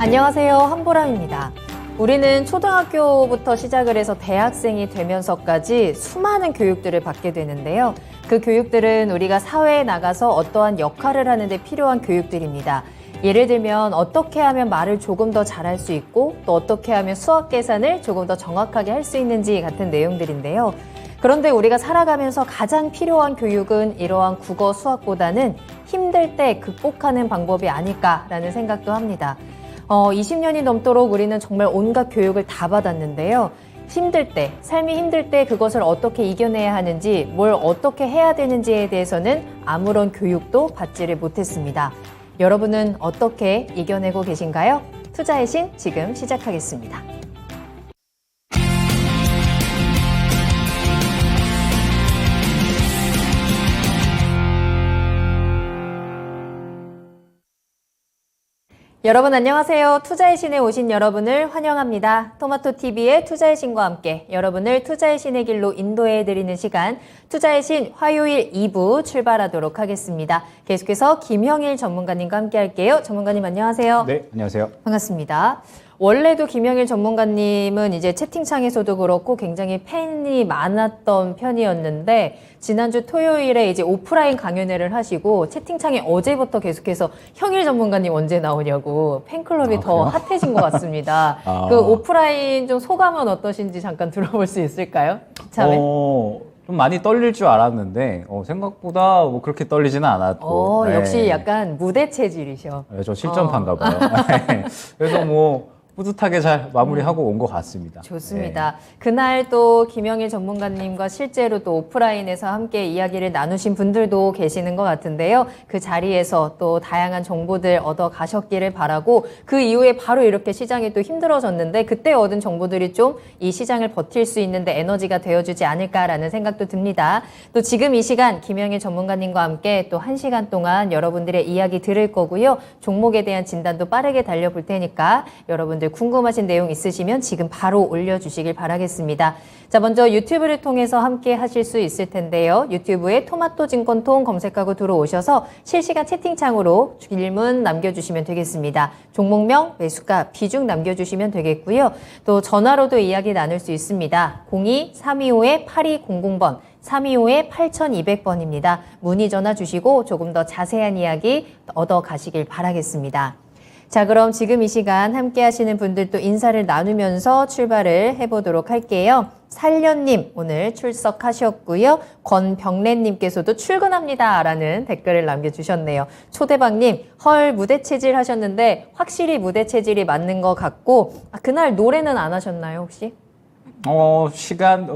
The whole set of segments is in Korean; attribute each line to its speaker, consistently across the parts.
Speaker 1: 안녕하세요. 한보람입니다. 우리는 초등학교부터 시작을 해서 대학생이 되면서까지 수많은 교육들을 받게 되는데요. 그 교육들은 우리가 사회에 나가서 어떠한 역할을 하는 데 필요한 교육들입니다. 예를 들면 어떻게 하면 말을 조금 더 잘할 수 있고 또 어떻게 하면 수학 계산을 조금 더 정확하게 할 수 있는지 같은 내용들인데요. 그런데 우리가 살아가면서 가장 필요한 교육은 이러한 국어, 수학보다는 힘들 때 극복하는 방법이 아닐까라는 생각도 합니다. 20년이 넘도록 우리는 정말 온갖 교육을 다 받았는데요. 힘들 때, 삶이 힘들 때 그것을 어떻게 이겨내야 하는지, 뭘 어떻게 해야 되는지에 대해서는 아무런 교육도 받지를 못했습니다. 여러분은 어떻게 이겨내고 계신가요? 투자의 신 지금 시작하겠습니다. 여러분 안녕하세요. 투자의 신에 오신 여러분을 환영합니다. 토마토TV의 투자의 신과 함께 여러분을 투자의 신의 길로 인도해드리는 시간 투자의 신 화요일 2부 출발하도록 하겠습니다. 계속해서 김형일 전문가님과 함께 할게요. 전문가님 안녕하세요.
Speaker 2: 네, 안녕하세요.
Speaker 1: 반갑습니다. 원래도 김형일 전문가님은 이제 채팅창에서도 그렇고 굉장히 팬이 많았던 편이었는데 지난주 토요일에 이제 오프라인 강연회를 하시고 채팅창에 어제부터 계속해서 형일 전문가님 언제 나오냐고 팬클럽이 더 핫해진 것 같습니다. 그 오프라인 좀 소감은 어떠신지 잠깐 들어볼 수 있을까요?
Speaker 2: 좀 많이 떨릴 줄 알았는데 생각보다 뭐 그렇게 떨리지는 않았고 네.
Speaker 1: 역시 약간 무대 체질이셔.
Speaker 2: 네, 저 실전파인가 봐요. 그래서 뭐 뿌듯하게 잘 마무리하고 온 것 같습니다.
Speaker 1: 좋습니다. 네. 그날 또 김형일 전문가님과 실제로 또 오프라인에서 함께 이야기를 나누신 분들도 계시는 것 같은데요. 그 자리에서 또 다양한 정보들 얻어 가셨기를 바라고 그 이후에 바로 이렇게 시장이 또 힘들어졌는데 그때 얻은 정보들이 좀 이 시장을 버틸 수 있는데 에너지가 되어주지 않을까라는 생각도 듭니다. 또 지금 이 시간 김형일 전문가님과 함께 또 1시간 동안 여러분들의 이야기 들을 거고요. 종목에 대한 진단도 빠르게 달려볼 테니까 여러분들 궁금하신 내용 있으시면 지금 바로 올려주시길 바라겠습니다. 자, 먼저 유튜브를 통해서 함께 하실 수 있을 텐데요. 유튜브에 토마토증권통 검색하고 들어오셔서 실시간 채팅창으로 질문 남겨주시면 되겠습니다. 종목명, 매수가, 비중 남겨주시면 되겠고요. 또 전화로도 이야기 나눌 수 있습니다. 02-325-8200번. 325-8200번입니다. 문의 전화 주시고 조금 더 자세한 이야기 얻어 가시길 바라겠습니다. 자, 그럼 지금 이 시간 함께 하시는 분들도 인사를 나누면서 출발을 해보도록 할게요. 살련님 오늘 출석하셨고요. 권병래님께서도 출근합니다 라는 댓글을 남겨주셨네요. 초대박님 헐 무대 체질 하셨는데 확실히 무대 체질이 맞는 것 같고 그날 노래는 안 하셨나요 혹시?
Speaker 2: 시간이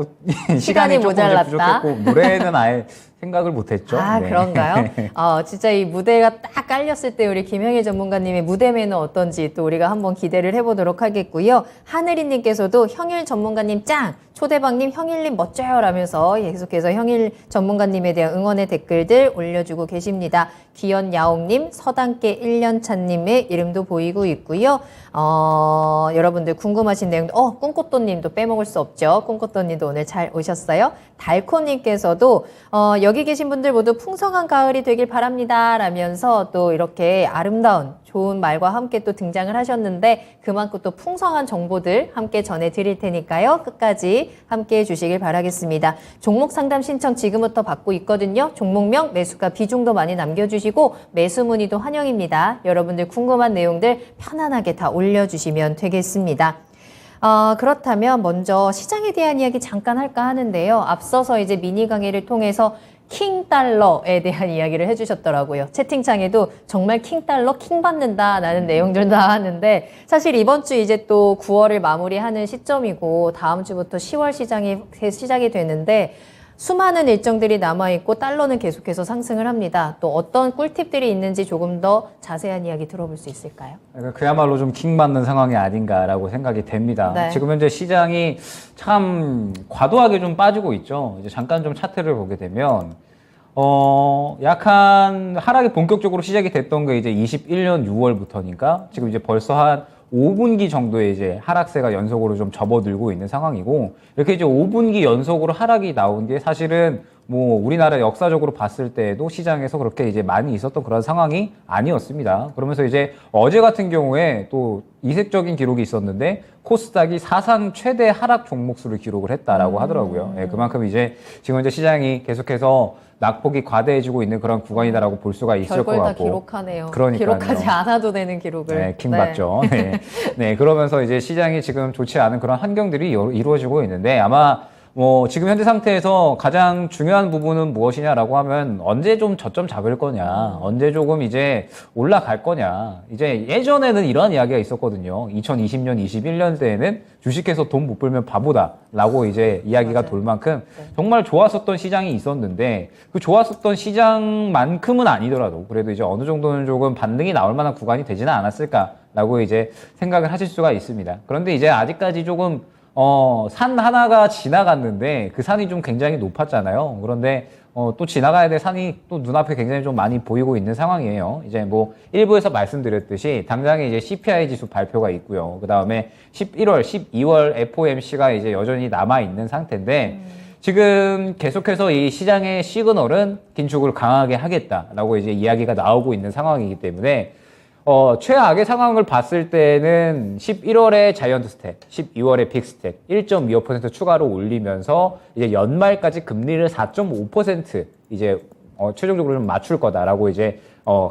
Speaker 2: 조금
Speaker 1: 모자랐다.
Speaker 2: 부족했고 노래는 아예 생각을 못했죠.
Speaker 1: 네. 그런가요? 진짜 이 무대가 딱 깔렸을 때 우리 김형일 전문가님의 무대매는 어떤지 또 우리가 한번 기대를 해보도록 하겠고요. 하늘이님께서도 형일 전문가님 짱! 초대박님 형일님 멋져요 라면서 계속해서 형일 전문가님에 대한 응원의 댓글들 올려주고 계십니다. 귀연야옹님, 서당계 1년차님의 이름도 보이고 있고요. 여러분들 궁금하신 내용도 꿈꽃도님도 빼먹을 수 없죠. 꿈꽃도님도 오늘 잘 오셨어요. 달코님께서도 여기 계신 분들 모두 풍성한 가을이 되길 바랍니다 라면서 또 이렇게 아름다운 좋은 말과 함께 또 등장을 하셨는데 그만큼 또 풍성한 정보들 함께 전해드릴 테니까요. 끝까지 함께 해주시길 바라겠습니다. 종목 상담 신청 지금부터 받고 있거든요. 종목명, 매수가, 비중도 많이 남겨주시고 매수 문의도 환영입니다. 여러분들 궁금한 내용들 편안하게 다 올려주시면 되겠습니다. 그렇다면 먼저 시장에 대한 이야기 잠깐 할까 하는데요. 앞서서 이제 미니 강의를 통해서 킹달러에 대한 이야기를 해주셨더라고요. 채팅창에도 정말 킹달러 킹 받는다라는 내용들 나왔는데 사실 이번 주 이제 또 9월을 마무리하는 시점이고 다음 주부터 10월 시작이 되는데 수많은 일정들이 남아있고 달러는 계속해서 상승을 합니다. 또 어떤 꿀팁들이 있는지 조금 더 자세한 이야기 들어볼 수 있을까요?
Speaker 2: 그야말로 좀 킹받는 상황이 아닌가라고 생각이 됩니다.
Speaker 1: 네.
Speaker 2: 지금 현재 시장이 참 과도하게 좀 빠지고 있죠. 이제 잠깐 좀 차트를 보게 되면 약한 하락이 본격적으로 시작이 됐던 게 이제 21년 6월부터니까 지금 이제 벌써 한 5분기 정도의 이제 하락세가 연속으로 좀 접어들고 있는 상황이고, 이렇게 이제 5분기 연속으로 하락이 나온 게 사실은 뭐 우리나라 역사적으로 봤을 때에도 시장에서 그렇게 이제 많이 있었던 그런 상황이 아니었습니다. 그러면서 이제 어제 같은 경우에 또 이색적인 기록이 있었는데 코스닥이 사상 최대 하락 종목수를 기록을 했다라고 하더라고요. 예, 그만큼 이제 지금 이제 시장이 계속해서 낙폭이 과대해지고 있는 그런 구간이다라고 볼 수가 있을 것
Speaker 1: 별걸 다
Speaker 2: 같고.
Speaker 1: 기록하네요.
Speaker 2: 그러니까요.
Speaker 1: 기록하지 않아도 되는 기록을.
Speaker 2: 네, 킹 받죠. 네. 네, 그러면서 이제 시장이 지금 좋지 않은 그런 환경들이 이루어지고 있는데 아마 뭐 지금 현재 상태에서 가장 중요한 부분은 무엇이냐라고 하면 언제 좀 저점 잡을 거냐, 언제 조금 이제 올라갈 거냐. 이제 예전에는 이런 이야기가 있었거든요. 2020년, 21년 때에는 주식해서 돈 못 벌면 바보다라고 이제 이야기가
Speaker 1: 맞아요.
Speaker 2: 돌 만큼 정말 좋았었던 시장이 있었는데 그 좋았었던 시장만큼은 아니더라도 그래도 이제 어느 정도는 조금 반등이 나올 만한 구간이 되지는 않았을까라고 이제 생각을 하실 수가 있습니다. 그런데 이제 아직까지 조금 산 하나가 지나갔는데 그 산이 좀 굉장히 높았잖아요. 그런데 또 지나가야 될 산이 또 눈앞에 굉장히 좀 많이 보이고 있는 상황이에요. 이제 뭐 일부에서 말씀드렸듯이 당장에 이제 CPI 지수 발표가 있고요. 그 다음에 11월, 12월 FOMC가 이제 여전히 남아 있는 상태인데 지금 계속해서 이 시장의 시그널은 긴축을 강하게 하겠다라고 이제 이야기가 나오고 있는 상황이기 때문에 최악의 상황을 봤을 때는 11월에 자이언트 스텝, 12월에 빅 스텝 1.25% 추가로 올리면서 이제 연말까지 금리를 4.5% 이제 최종적으로 좀 맞출 거다라고 이제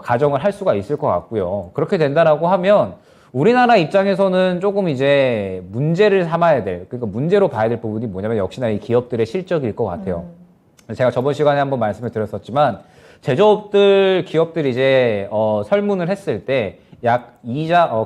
Speaker 2: 가정을 할 수가 있을 것 같고요. 그렇게 된다라고 하면 우리나라 입장에서는 조금 이제 문제를 삼아야 될, 그러니까 문제로 봐야 될 부분이 뭐냐면 역시나 이 기업들의 실적일 것 같아요. 제가 저번 시간에 한번 말씀을 드렸었지만 제조업들, 기업들이 이제, 설문을 했을 때, 약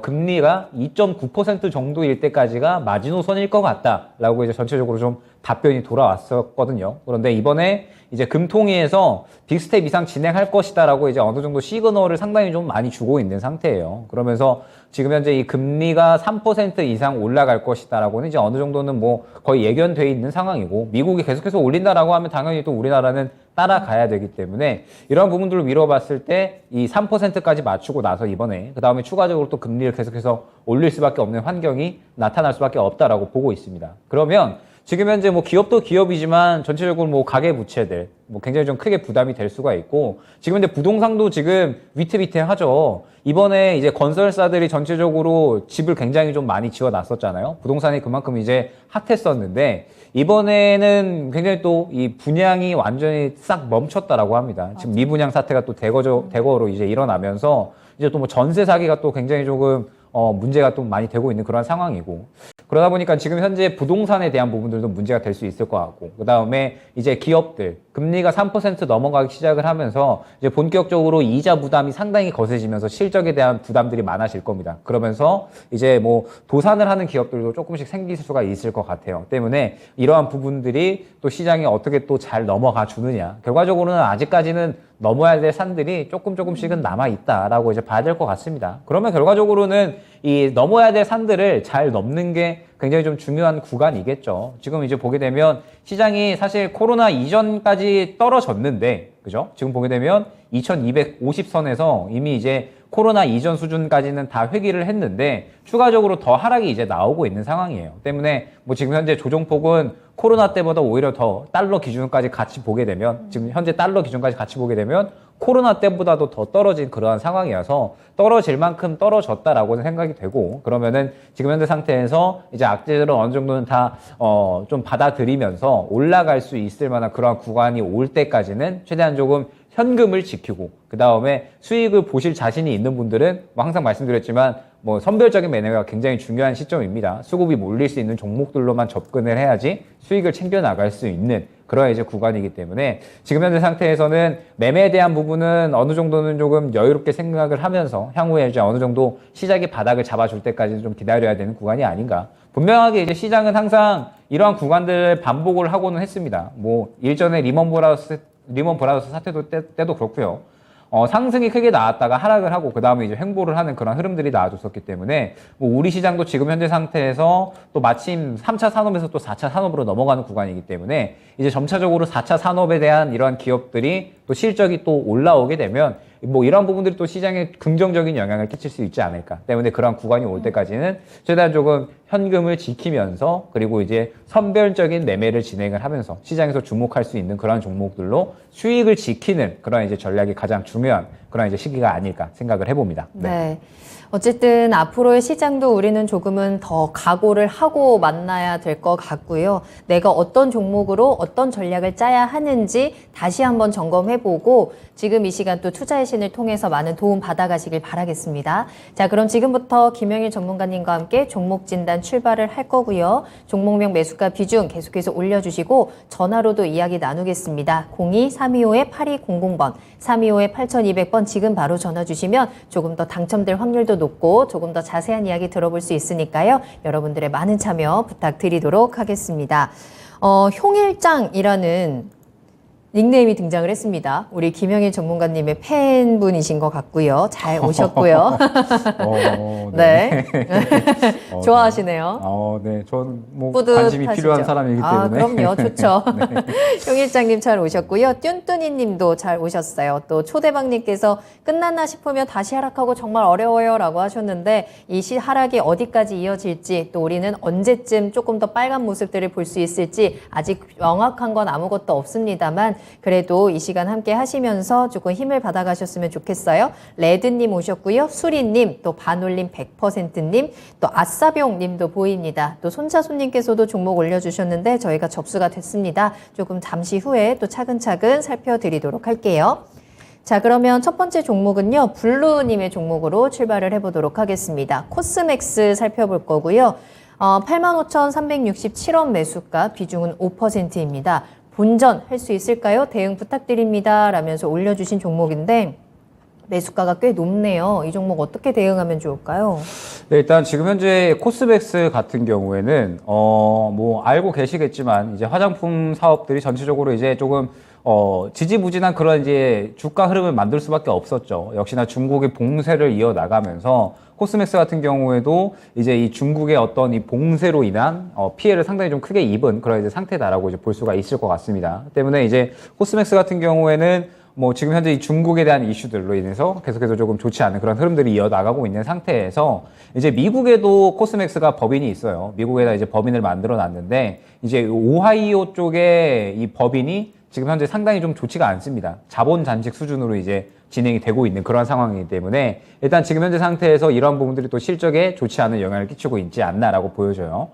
Speaker 2: 금리가 2.9% 정도일 때까지가 마지노선일 것 같다라고 이제 전체적으로 좀 답변이 돌아왔었거든요. 그런데 이번에 이제 금통위에서 빅스텝 이상 진행할 것이다라고 이제 어느 정도 시그널을 상당히 좀 많이 주고 있는 상태예요. 그러면서 지금 현재 이 금리가 3% 이상 올라갈 것이다라고는 이제 어느 정도는 뭐 거의 예견돼 있는 상황이고 미국이 계속해서 올린다라고 하면 당연히 또 우리나라는 따라가야 되기 때문에 이러한 부분들을 미뤄봤을 때 이 3%까지 맞추고 나서 이번에 그 다음에 추가적으로 또 금리를 계속해서 올릴 수밖에 없는 환경이 나타날 수밖에 없다라고 보고 있습니다. 그러면 지금 현재 뭐 기업도 기업이지만 전체적으로 뭐 가계부채들 뭐 굉장히 좀 크게 부담이 될 수가 있고 지금 현재 부동산도 지금 위태위태하죠. 이번에 이제 건설사들이 전체적으로 집을 굉장히 좀 많이 지어놨었잖아요. 부동산이 그만큼 이제 핫했었는데 이번에는 굉장히 또 이 분양이 완전히 싹 멈췄다라고 합니다. 지금 미분양 사태가 또 대거로 이제 일어나면서 이제 또 뭐 전세 사기가 또 굉장히 조금 문제가 또 많이 되고 있는 그런 상황이고 그러다 보니까 지금 현재 부동산에 대한 부분들도 문제가 될 수 있을 것 같고 그 다음에 이제 기업들 금리가 3% 넘어가기 시작을 하면서 이제 본격적으로 이자 부담이 상당히 거세지면서 실적에 대한 부담들이 많아질 겁니다. 그러면서 이제 뭐 도산을 하는 기업들도 조금씩 생길 수가 있을 것 같아요. 때문에 이러한 부분들이 또 시장에 어떻게 또 잘 넘어가 주느냐. 결과적으로는 아직까지는 넘어야 될 산들이 조금씩은 남아있다라고 이제 봐야 될 것 같습니다. 그러면 결과적으로는 이 넘어야 될 산들을 잘 넘는 게 굉장히 좀 중요한 구간이겠죠. 지금 이제 보게 되면 시장이 사실 코로나 이전까지 떨어졌는데, 그죠? 지금 보게 되면 2250선에서 이미 이제 코로나 이전 수준까지는 다 회귀를 했는데 추가적으로 더 하락이 이제 나오고 있는 상황이에요. 때문에 뭐 지금 현재 조정폭은 코로나 때보다 오히려 더 달러 기준까지 같이 보게 되면 지금 현재 달러 기준까지 같이 보게 되면 코로나 때보다도 더 떨어진 그러한 상황이어서 떨어질 만큼 떨어졌다라고는 생각이 되고 그러면은 지금 현재 상태에서 이제 악재들은 어느 정도는 다 좀 받아들이면서 올라갈 수 있을 만한 그러한 구간이 올 때까지는 최대한 조금 현금을 지키고 그 다음에 수익을 보실 자신이 있는 분들은 뭐 항상 말씀드렸지만 뭐 선별적인 매매가 굉장히 중요한 시점입니다. 수급이 몰릴 수 있는 종목들로만 접근을 해야지 수익을 챙겨 나갈 수 있는 그런 이제 구간이기 때문에 지금 현재 상태에서는 매매에 대한 부분은 어느 정도는 조금 여유롭게 생각을 하면서 향후에 이제 어느 정도 시작이 바닥을 잡아줄 때까지 좀 기다려야 되는 구간이 아닌가. 분명하게 이제 시장은 항상 이러한 구간들을 반복을 하고는 했습니다. 뭐 일전에 리먼 브라더스 사태 때도 그렇고요. 상승이 크게 나왔다가 하락을 하고 그 다음에 이제 횡보를 하는 그런 흐름들이 나와줬었기 때문에 뭐 우리 시장도 지금 현재 상태에서 또 마침 3차 산업에서 또 4차 산업으로 넘어가는 구간이기 때문에 이제 점차적으로 4차 산업에 대한 이러한 기업들이 또 실적이 또 올라오게 되면 뭐 이런 부분들이 또 시장에 긍정적인 영향을 끼칠 수 있지 않을까. 때문에 그런 구간이 올 때까지는 최대한 조금 현금을 지키면서 그리고 이제 선별적인 매매를 진행을 하면서 시장에서 주목할 수 있는 그런 종목들로 수익을 지키는 그런 이제 전략이 가장 중요한 그런 이제 시기가 아닐까 생각을 해봅니다.
Speaker 1: 네. 어쨌든 앞으로의 시장도 우리는 조금은 더 각오를 하고 만나야 될 것 같고요. 내가 어떤 종목으로 어떤 전략을 짜야 하는지 다시 한번 점검해보고 지금 이 시간 또 투자의 신을 통해서 많은 도움 받아가시길 바라겠습니다. 자, 그럼 지금부터 김영일 전문가님과 함께 종목 진단 출발을 할 거고요. 종목명 매수가 비중 계속해서 올려주시고 전화로도 이야기 나누겠습니다. 02-325-8200번, 325-8200번 지금 바로 전화 주시면 조금 더 당첨될 확률도 높고 조금 더 자세한 이야기 들어볼 수 있으니까요. 여러분들의 많은 참여 부탁드리도록 하겠습니다. 홍일장이라는 닉네임이 등장을 했습니다. 우리 김영일 전문가님의 팬분이신 것 같고요. 잘 오셨고요. 네. 좋아하시네요.
Speaker 2: 네. 저는 뭐
Speaker 1: 뿌듯하시죠?
Speaker 2: 관심이 필요한 사람이기 때문에.
Speaker 1: 그럼요. 좋죠. 홍일장님 잘 오셨고요. 뚠뚠이님도 잘 오셨어요. 또 초대박님께서 끝났나 싶으면 다시 하락하고 정말 어려워요 라고 하셨는데 이 하락이 어디까지 이어질지 또 우리는 언제쯤 조금 더 빨간 모습들을 볼 수 있을지 아직 명확한 건 아무것도 없습니다만 그래도 이 시간 함께 하시면서 조금 힘을 받아가셨으면 좋겠어요. 레드님 오셨고요. 수리님, 또 반올림 100%님, 또 아싸병님도 보입니다. 또 손자손님께서도 종목 올려주셨는데 저희가 접수가 됐습니다. 조금 잠시 후에 또 차근차근 살펴드리도록 할게요. 자, 그러면 첫 번째 종목은요. 블루님의 종목으로 출발을 해보도록 하겠습니다. 코스맥스 살펴볼 거고요. 85,367원 매수가 비중은 5%입니다. 본전 할 수 있을까요? 대응 부탁드립니다. 라면서 올려주신 종목인데 매수가가 꽤 높네요. 이 종목 어떻게 대응하면 좋을까요?
Speaker 2: 네, 일단 지금 현재 코스맥스 같은 경우에는 뭐 알고 계시겠지만 이제 화장품 사업들이 전체적으로 이제 조금 지지부진한 그런 이제 주가 흐름을 만들 수밖에 없었죠. 역시나 중국의 봉쇄를 이어나가면서 코스맥스 같은 경우에도 이제 이 중국의 어떤 이 봉쇄로 인한 피해를 상당히 좀 크게 입은 그런 이제 상태다라고 이제 볼 수가 있을 것 같습니다. 때문에 이제 코스맥스 같은 경우에는 뭐 지금 현재 이 중국에 대한 이슈들로 인해서 계속해서 조금 좋지 않은 그런 흐름들이 이어나가고 있는 상태에서 이제 미국에도 코스맥스가 법인이 있어요. 미국에다 이제 법인을 만들어 놨는데 이제 오하이오 쪽에 이 법인이 지금 현재 상당히 좀 좋지가 않습니다. 자본 잔식 수준으로 이제 진행이 되고 있는 그런 상황이기 때문에 일단 지금 현재 상태에서 이런 부분들이 또 실적에 좋지 않은 영향을 끼치고 있지 않나라고 보여져요.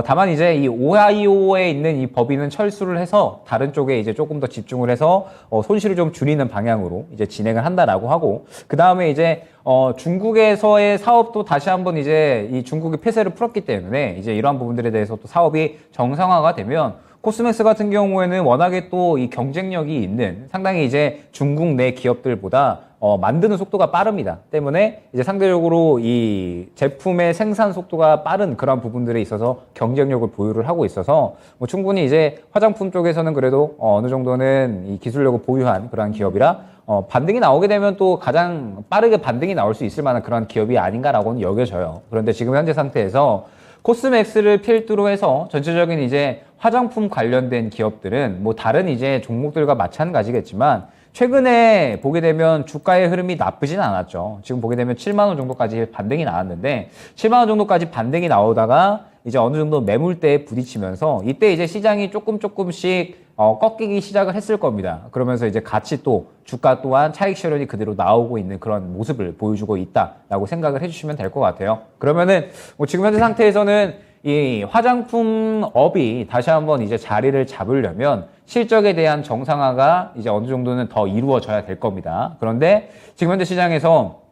Speaker 2: 다만 이제 이 오하이오에 있는 이 법인은 철수를 해서 다른 쪽에 이제 조금 더 집중을 해서 손실을 좀 줄이는 방향으로 이제 진행을 한다라고 하고 그 다음에 이제 중국에서의 사업도 다시 한번 이제 이 중국이 폐쇄를 풀었기 때문에 이제 이러한 부분들에 대해서 또 사업이 정상화가 되면 코스맥스 같은 경우에는 워낙에 또 이 경쟁력이 있는 상당히 이제 중국 내 기업들보다 만드는 속도가 빠릅니다. 때문에 이제 상대적으로 이 제품의 생산 속도가 빠른 그런 부분들에 있어서 경쟁력을 보유를 하고 있어서 뭐 충분히 이제 화장품 쪽에서는 그래도 어느 정도는 이 기술력을 보유한 그런 기업이라 반등이 나오게 되면 또 가장 빠르게 반등이 나올 수 있을 만한 그런 기업이 아닌가라고는 여겨져요. 그런데 지금 현재 상태에서 코스맥스를 필두로 해서 전체적인 이제 화장품 관련된 기업들은 뭐 다른 이제 종목들과 마찬가지겠지만 최근에 보게 되면 주가의 흐름이 나쁘진 않았죠. 지금 보게 되면 7만 원 정도까지 반등이 나왔는데 7만 원 정도까지 반등이 나오다가 이제 어느 정도 매물대에 부딪히면서 이때 이제 시장이 조금씩 꺾이기 시작을 했을 겁니다. 그러면서 이제 같이 또 주가 또한 차익 실현이 그대로 나오고 있는 그런 모습을 보여주고 있다라고 생각을 해주시면 될 것 같아요. 그러면은 뭐 지금 현재 상태에서는 이 화장품 업이 다시 한번 이제 자리를 잡으려면 실적에 대한 정상화가 이제 어느 정도는 더 이루어져야 될 겁니다. 그런데 지금 현재 시장에서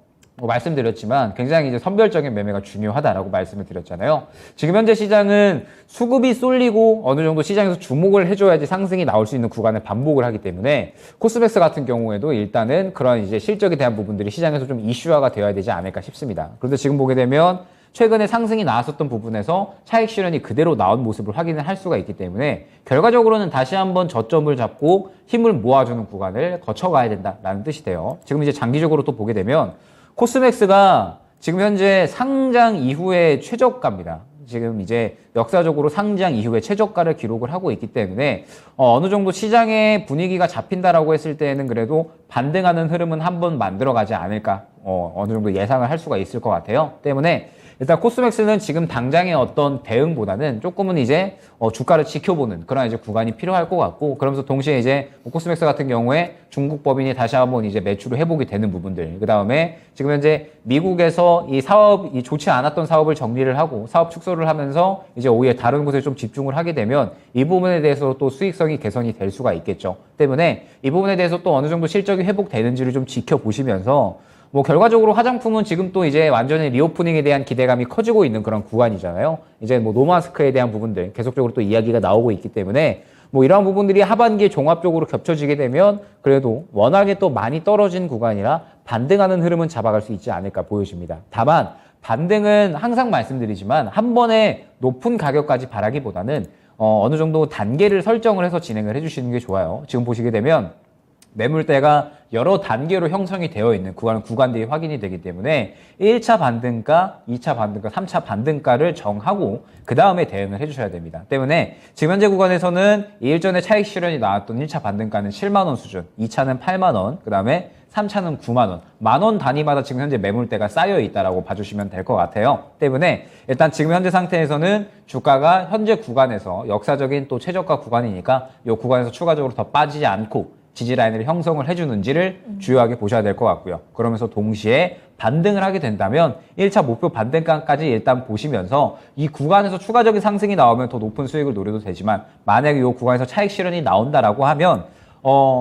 Speaker 2: 말씀드렸지만 굉장히 이제 선별적인 매매가 중요하다라고 말씀을 드렸잖아요. 지금 현재 시장은 수급이 쏠리고 어느 정도 시장에서 주목을 해줘야지 상승이 나올 수 있는 구간을 반복을 하기 때문에 코스맥스 같은 경우에도 일단은 그런 이제 실적에 대한 부분들이 시장에서 좀 이슈화가 되어야 되지 않을까 싶습니다. 그런데 지금 보게 되면 최근에 상승이 나왔었던 부분에서 차익 실현이 그대로 나온 모습을 확인을 할 수가 있기 때문에 결과적으로는 다시 한번 저점을 잡고 힘을 모아주는 구간을 거쳐가야 된다라는 뜻이 돼요. 지금 이제 장기적으로 또 보게 되면 코스맥스가 지금 현재 상장 이후의 최저가입니다. 지금 이제 역사적으로 상장 이후에 최저가를 기록을 하고 있기 때문에 어느 정도 시장의 분위기가 잡힌다라고 했을 때에는 그래도 반등하는 흐름은 한번 만들어가지 않을까 어느 정도 예상을 할 수가 있을 것 같아요. 때문에 일단 코스맥스는 지금 당장의 어떤 대응보다는 조금은 이제 주가를 지켜보는 그런 이제 구간이 필요할 것 같고, 그러면서 동시에 이제 코스맥스 같은 경우에 중국 법인이 다시 한번 이제 매출을 회복이 되는 부분들, 그 다음에 지금 현재 미국에서 이 좋지 않았던 사업을 정리를 하고 사업 축소를 하면서 이제 오히려 다른 곳에 좀 집중을 하게 되면 이 부분에 대해서 또 수익성이 개선이 될 수가 있겠죠. 때문에 이 부분에 대해서 또 어느 정도 실적이 회복되는지를 좀 지켜보시면서 뭐 결과적으로 화장품은 지금 또 이제 완전히 리오프닝에 대한 기대감이 커지고 있는 그런 구간이잖아요. 이제 뭐 노마스크에 대한 부분들 계속적으로 또 이야기가 나오고 있기 때문에 뭐 이러한 부분들이 하반기에 종합적으로 겹쳐지게 되면 그래도 워낙에 또 많이 떨어진 구간이라 반등하는 흐름은 잡아갈 수 있지 않을까 보여집니다. 다만 반등은 항상 말씀드리지만 한 번에 높은 가격까지 바라기보다는 어느 정도 단계를 설정을 해서 진행을 해주시는 게 좋아요. 지금 보시게 되면 매물대가 여러 단계로 형성이 되어 있는 구간들이 확인이 되기 때문에 1차 반등가, 2차 반등가, 3차 반등가를 정하고 그 다음에 대응을 해주셔야 됩니다. 때문에 지금 현재 구간에서는 일전에 차익 실현이 나왔던 1차 반등가는 7만 원 수준, 2차는 8만 원, 그 다음에 3차는 9만 원, 만 원 단위마다 지금 현재 매물대가 쌓여 있다라고 봐주시면 될 것 같아요. 때문에 일단 지금 현재 상태에서는 주가가 현재 구간에서 역사적인 또 최저가 구간이니까 이 구간에서 추가적으로 더 빠지지 않고 지지 라인을 형성을 해주는지를 주요하게 보셔야 될 것 같고요. 그러면서 동시에 반등을 하게 된다면 1차 목표 반등가까지 일단 보시면서 이 구간에서 추가적인 상승이 나오면 더 높은 수익을 노려도 되지만 만약에 이 구간에서 차익 실현이 나온다라고 하면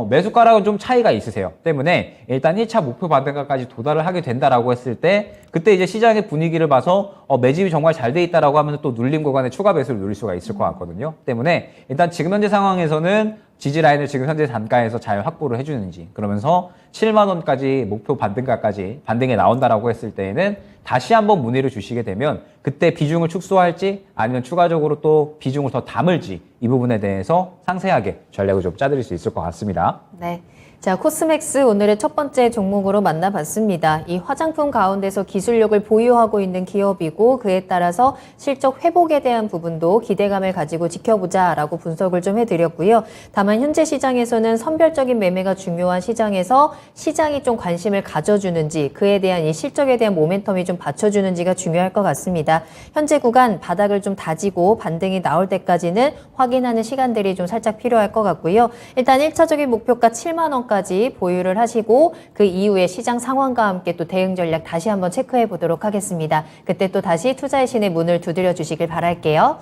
Speaker 2: 매수가랑은 좀 차이가 있으세요. 때문에 일단 1차 목표 반등가까지 도달을 하게 된다라고 했을 때 그때 이제 시장의 분위기를 봐서 매집이 정말 잘 돼 있다라고 하면 또 눌림 구간에 추가 매수를 누릴 수가 있을 것 같거든요. 때문에 일단 지금 현재 상황에서는 지지 라인을 지금 현재 단가에서 잘 확보를 해주는지, 그러면서 7만 원까지 목표 반등가까지 반등에 나온다라고 했을 때에는 다시 한번 문의를 주시게 되면 그때 비중을 축소할지 아니면 추가적으로 또 비중을 더 담을지 이 부분에 대해서 상세하게 전략을 좀 짜드릴 수 있을 것 같습니다.
Speaker 1: 네. 자, 코스맥스 오늘의 첫 번째 종목으로 만나봤습니다. 이 화장품 가운데서 기술력을 보유하고 있는 기업이고 그에 따라서 실적 회복에 대한 부분도 기대감을 가지고 지켜보자라고 분석을 좀 해드렸고요. 다만 현재 시장에서는 선별적인 매매가 중요한 시장에서 시장이 좀 관심을 가져주는지 그에 대한 이 실적에 대한 모멘텀이 좀 받쳐주는지가 중요할 것 같습니다. 현재 구간 바닥을 좀 다지고 반등이 나올 때까지는 확인하는 시간들이 좀 살짝 필요할 것 같고요. 일단 1차적인 목표가 7만 원 까지 보유를 하시고 그 이후에 시장 상황과 함께 또 대응 전략 다시 한번 체크해 보도록 하겠습니다. 그때 또 다시 투자의 신의 문을 두드려 주시길 바랄게요.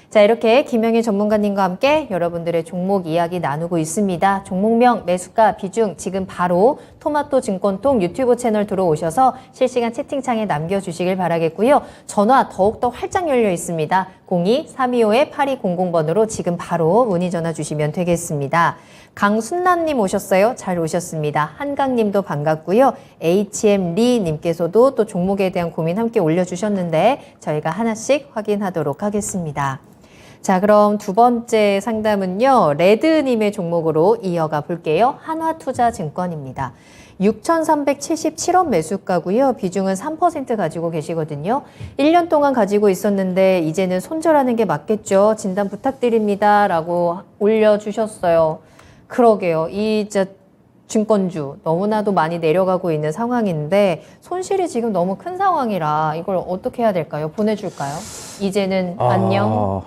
Speaker 1: 자, 이렇게 김영희 전문가님과 함께 여러분들의 종목 이야기 나누고 있습니다. 종목명, 매수가, 비중 지금 바로 토마토 증권통 유튜브 채널 들어오셔서 실시간 채팅창에 남겨주시길 바라겠고요. 전화 더욱더 활짝 열려 있습니다. 02-325-8200번으로 지금 바로 문의 전화 주시면 되겠습니다. 강순남님 오셨어요? 잘 오셨습니다. 한강님도 반갑고요. HM리님께서도 또 종목에 대한 고민 함께 올려주셨는데 저희가 하나씩 확인하도록 하겠습니다. 자, 그럼 두 번째 상담은요. 레드님의 종목으로 이어가 볼게요. 한화투자증권입니다. 6,377원 매수가고요. 비중은 3% 가지고 계시거든요. 1년 동안 가지고 있었는데 이제는 손절하는 게 맞겠죠. 진단 부탁드립니다. 라고 올려주셨어요. 그러게요. 이 증권주 너무나도 많이 내려가고 있는 상황인데 손실이 지금 너무 큰 상황이라 이걸 어떻게 해야 될까요? 보내줄까요? 이제는 안녕?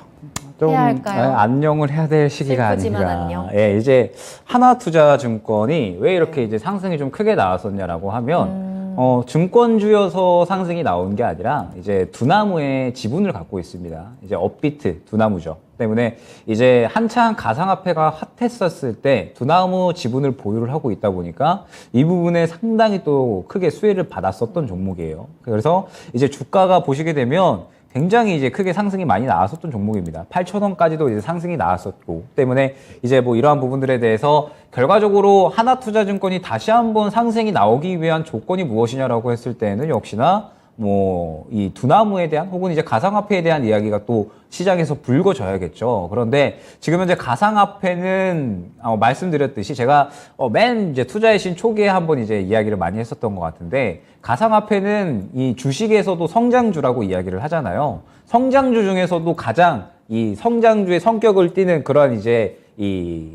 Speaker 2: 좀
Speaker 1: 해야 할까요?
Speaker 2: 안녕을 해야 될 시기가
Speaker 1: 슬프지만
Speaker 2: 아닌가.
Speaker 1: 안녕.
Speaker 2: 예, 이제 하나투자증권이 왜 이렇게 이제 상승이 좀 크게 나왔었냐라고 하면 증권주여서 상승이 나온 게 아니라 이제 두나무의 지분을 갖고 있습니다. 이제 업비트 두나무죠. 때문에 이제 한창 가상화폐가 핫했었을 때 두나무 지분을 보유를 하고 있다 보니까 이 부분에 상당히 또 크게 수혜를 받았었던 종목이에요. 그래서 이제 주가가 보시게 되면 굉장히 이제 크게 상승이 많이 나왔었던 종목입니다. 8,000원까지도 이제 상승이 나왔었고, 때문에 이제 뭐 이러한 부분들에 대해서 결과적으로 하나투자증권이 다시 한번 상승이 나오기 위한 조건이 무엇이냐라고 했을 때는 역시나 뭐 이 두나무에 대한 혹은 이제 가상화폐에 대한 이야기가 또 시장에서 불거져야겠죠. 그런데 지금 현재 가상화폐는 말씀드렸듯이 제가 맨 이제 투자의 신 초기에 한번 이제 이야기를 많이 했었던 것 같은데, 가상화폐는 이 주식에서도 성장주라고 이야기를 하잖아요. 성장주 중에서도 가장 이 성장주의 성격을 띠는 그런 이제 이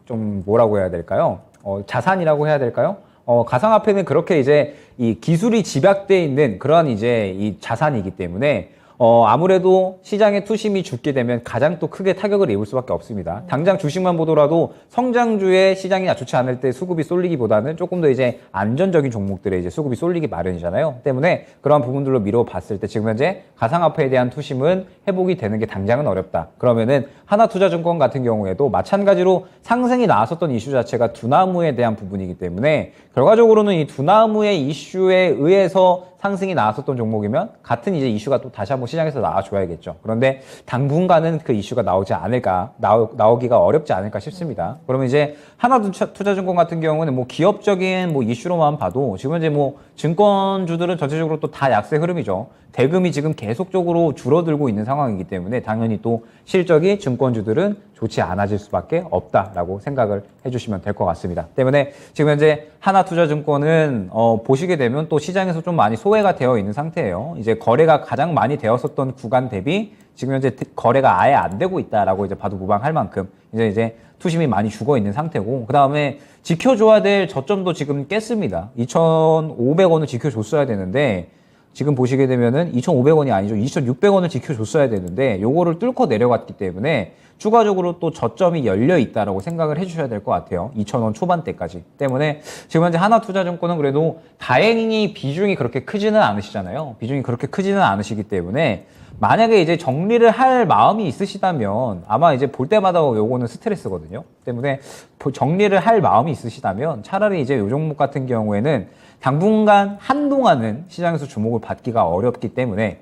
Speaker 2: 좀 뭐라고 해야 될까요? 자산이라고 해야 될까요? 가상화폐는 그렇게 이제 이 기술이 집약되어 있는 그런 이제 이 자산이기 때문에 아무래도 시장의 투심이 죽게 되면 가장 또 크게 타격을 입을 수밖에 없습니다. 당장 주식만 보더라도 성장주의 시장이 좋지 않을 때 수급이 쏠리기보다는 조금 더 이제 안전적인 종목들에 이제 수급이 쏠리기 마련이잖아요. 때문에 그러한 부분들로 미뤄 봤을 때 지금 현재 가상화폐에 대한 투심은 회복이 되는 게 당장은 어렵다. 그러면은 하나투자증권 같은 경우에도 마찬가지로 상승이 나왔었던 이슈 자체가 두나무에 대한 부분이기 때문에 결과적으로는 이 두나무의 이슈에 의해서 상승이 나왔었던 종목이면 같은 이제 이슈가 또 다시 한번 시장에서 나와줘야겠죠. 그런데 당분간은 그 이슈가 나오지 않을까, 나오기가 어렵지 않을까 싶습니다. 그러면 이제 하나투자증권 같은 경우는 뭐 기업적인 뭐 이슈로만 봐도 지금 이제 뭐 증권주들은 전체적으로 또 다 약세 흐름이죠. 대금이 지금 계속적으로 줄어들고 있는 상황이기 때문에 당연히 또 실적이 증권주들은 좋지 않아질 수밖에 없다라고 생각을 해주시면 될 것 같습니다. 때문에 지금 현재 하나투자증권은 보시게 되면 또 시장에서 좀 많이 소외가 되어 있는 상태예요. 이제 거래가 가장 많이 되었었던 구간 대비 지금 현재 거래가 아예 안 되고 있다라고 이제 봐도 무방할 만큼 이제 투심이 많이 죽어 있는 상태고, 그 다음에 지켜줘야 될 저점도 지금 깼습니다. 2,500원을 지켜줬어야 되는데 지금 보시게 되면은 2,500원이 아니죠. 2,600원을 지켜줬어야 되는데 요거를 뚫고 내려갔기 때문에 추가적으로 또 저점이 열려 있다라고 생각을 해주셔야 될 것 같아요. 2,000원 초반대까지. 때문에 지금 현재 하나투자증권은 그래도 다행히 비중이 그렇게 크지는 않으시잖아요. 비중이 그렇게 크지는 않으시기 때문에 만약에 이제 정리를 할 마음이 있으시다면 아마 이제 볼 때마다 요거는 스트레스거든요. 때문에 정리를 할 마음이 있으시다면 차라리 이제 요 종목 같은 경우에는 당분간 한동안은 시장에서 주목을 받기가 어렵기 때문에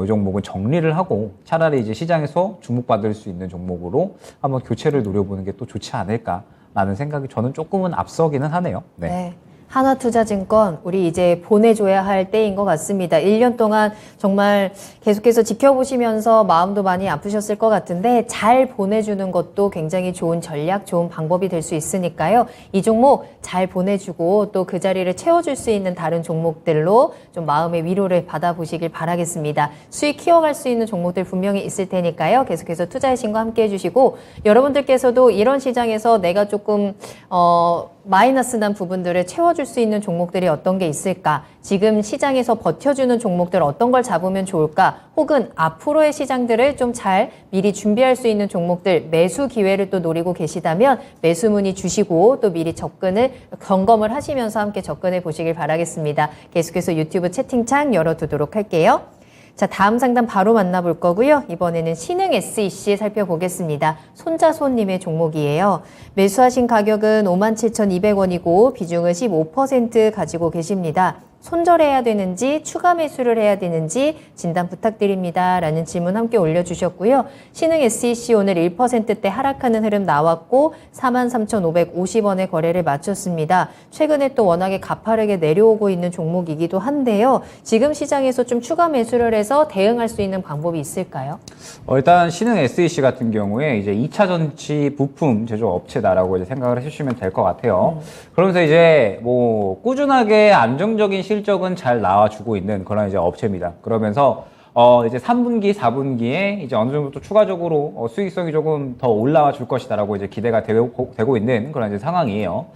Speaker 2: 이 종목은 정리를 하고 차라리 이제 시장에서 주목받을 수 있는 종목으로 한번 교체를 노려보는 게 또 좋지 않을까라는 생각이 저는 조금은 앞서기는 하네요. 네.
Speaker 1: 네. 하나투자증권 우리 이제 보내줘야 할 때인 것 같습니다. 1년 동안 정말 계속해서 지켜보시면서 마음도 많이 아프셨을 것 같은데 잘 보내주는 것도 굉장히 좋은 전략, 좋은 방법이 될 수 있으니까요. 이 종목 잘 보내주고 또 그 자리를 채워줄 수 있는 다른 종목들로 좀 마음의 위로를 받아보시길 바라겠습니다. 수익 키워갈 수 있는 종목들 분명히 있을 테니까요. 계속해서 투자의 신과 함께 해주시고, 여러분들께서도 이런 시장에서 내가 조금 마이너스 난 부분들을 채워줄 수 있는 종목들이 어떤 게 있을까? 지금 시장에서 버텨주는 종목들 어떤 걸 잡으면 좋을까? 혹은 앞으로의 시장들을 좀 잘 미리 준비할 수 있는 종목들, 매수 기회를 또 노리고 계시다면 매수 문의 주시고 또 미리 점검을 하시면서 함께 접근해 보시길 바라겠습니다. 계속해서 유튜브 채팅창 열어두도록 할게요. 자, 다음 상담 바로 만나볼 거고요. 이번에는 신흥 SEC 살펴보겠습니다. 손자손님의 종목이에요. 매수하신 가격은 57,200원이고 비중은 15% 가지고 계십니다. 손절해야 되는지 추가 매수를 해야 되는지 진단 부탁드립니다. 라는 질문 함께 올려주셨고요. 신흥 SEC 오늘 1%대 하락하는 흐름 나왔고 43,550원에 거래를 마쳤습니다. 최근에 또 워낙에 가파르게 내려오고 있는 종목이기도 한데요. 지금 시장에서 좀 추가 매수를 해서 대응할 수 있는 방법이 있을까요?
Speaker 2: 일단 신흥 SEC 같은 경우에 이제 2차 전지 부품 제조 업체다라고 이제 생각을 해주시면 될 것 같아요. 그러면서 이제 뭐 꾸준하게 안정적인 실적은 잘 나와주고 있는 그런 이제 업체입니다. 그러면서 이제 3분기, 4분기에 이제 어느 정도 또 추가적으로 수익성이 조금 더 올라와 줄 것이다라고 이제 기대가 되고 있는 그런 이제 상황이에요.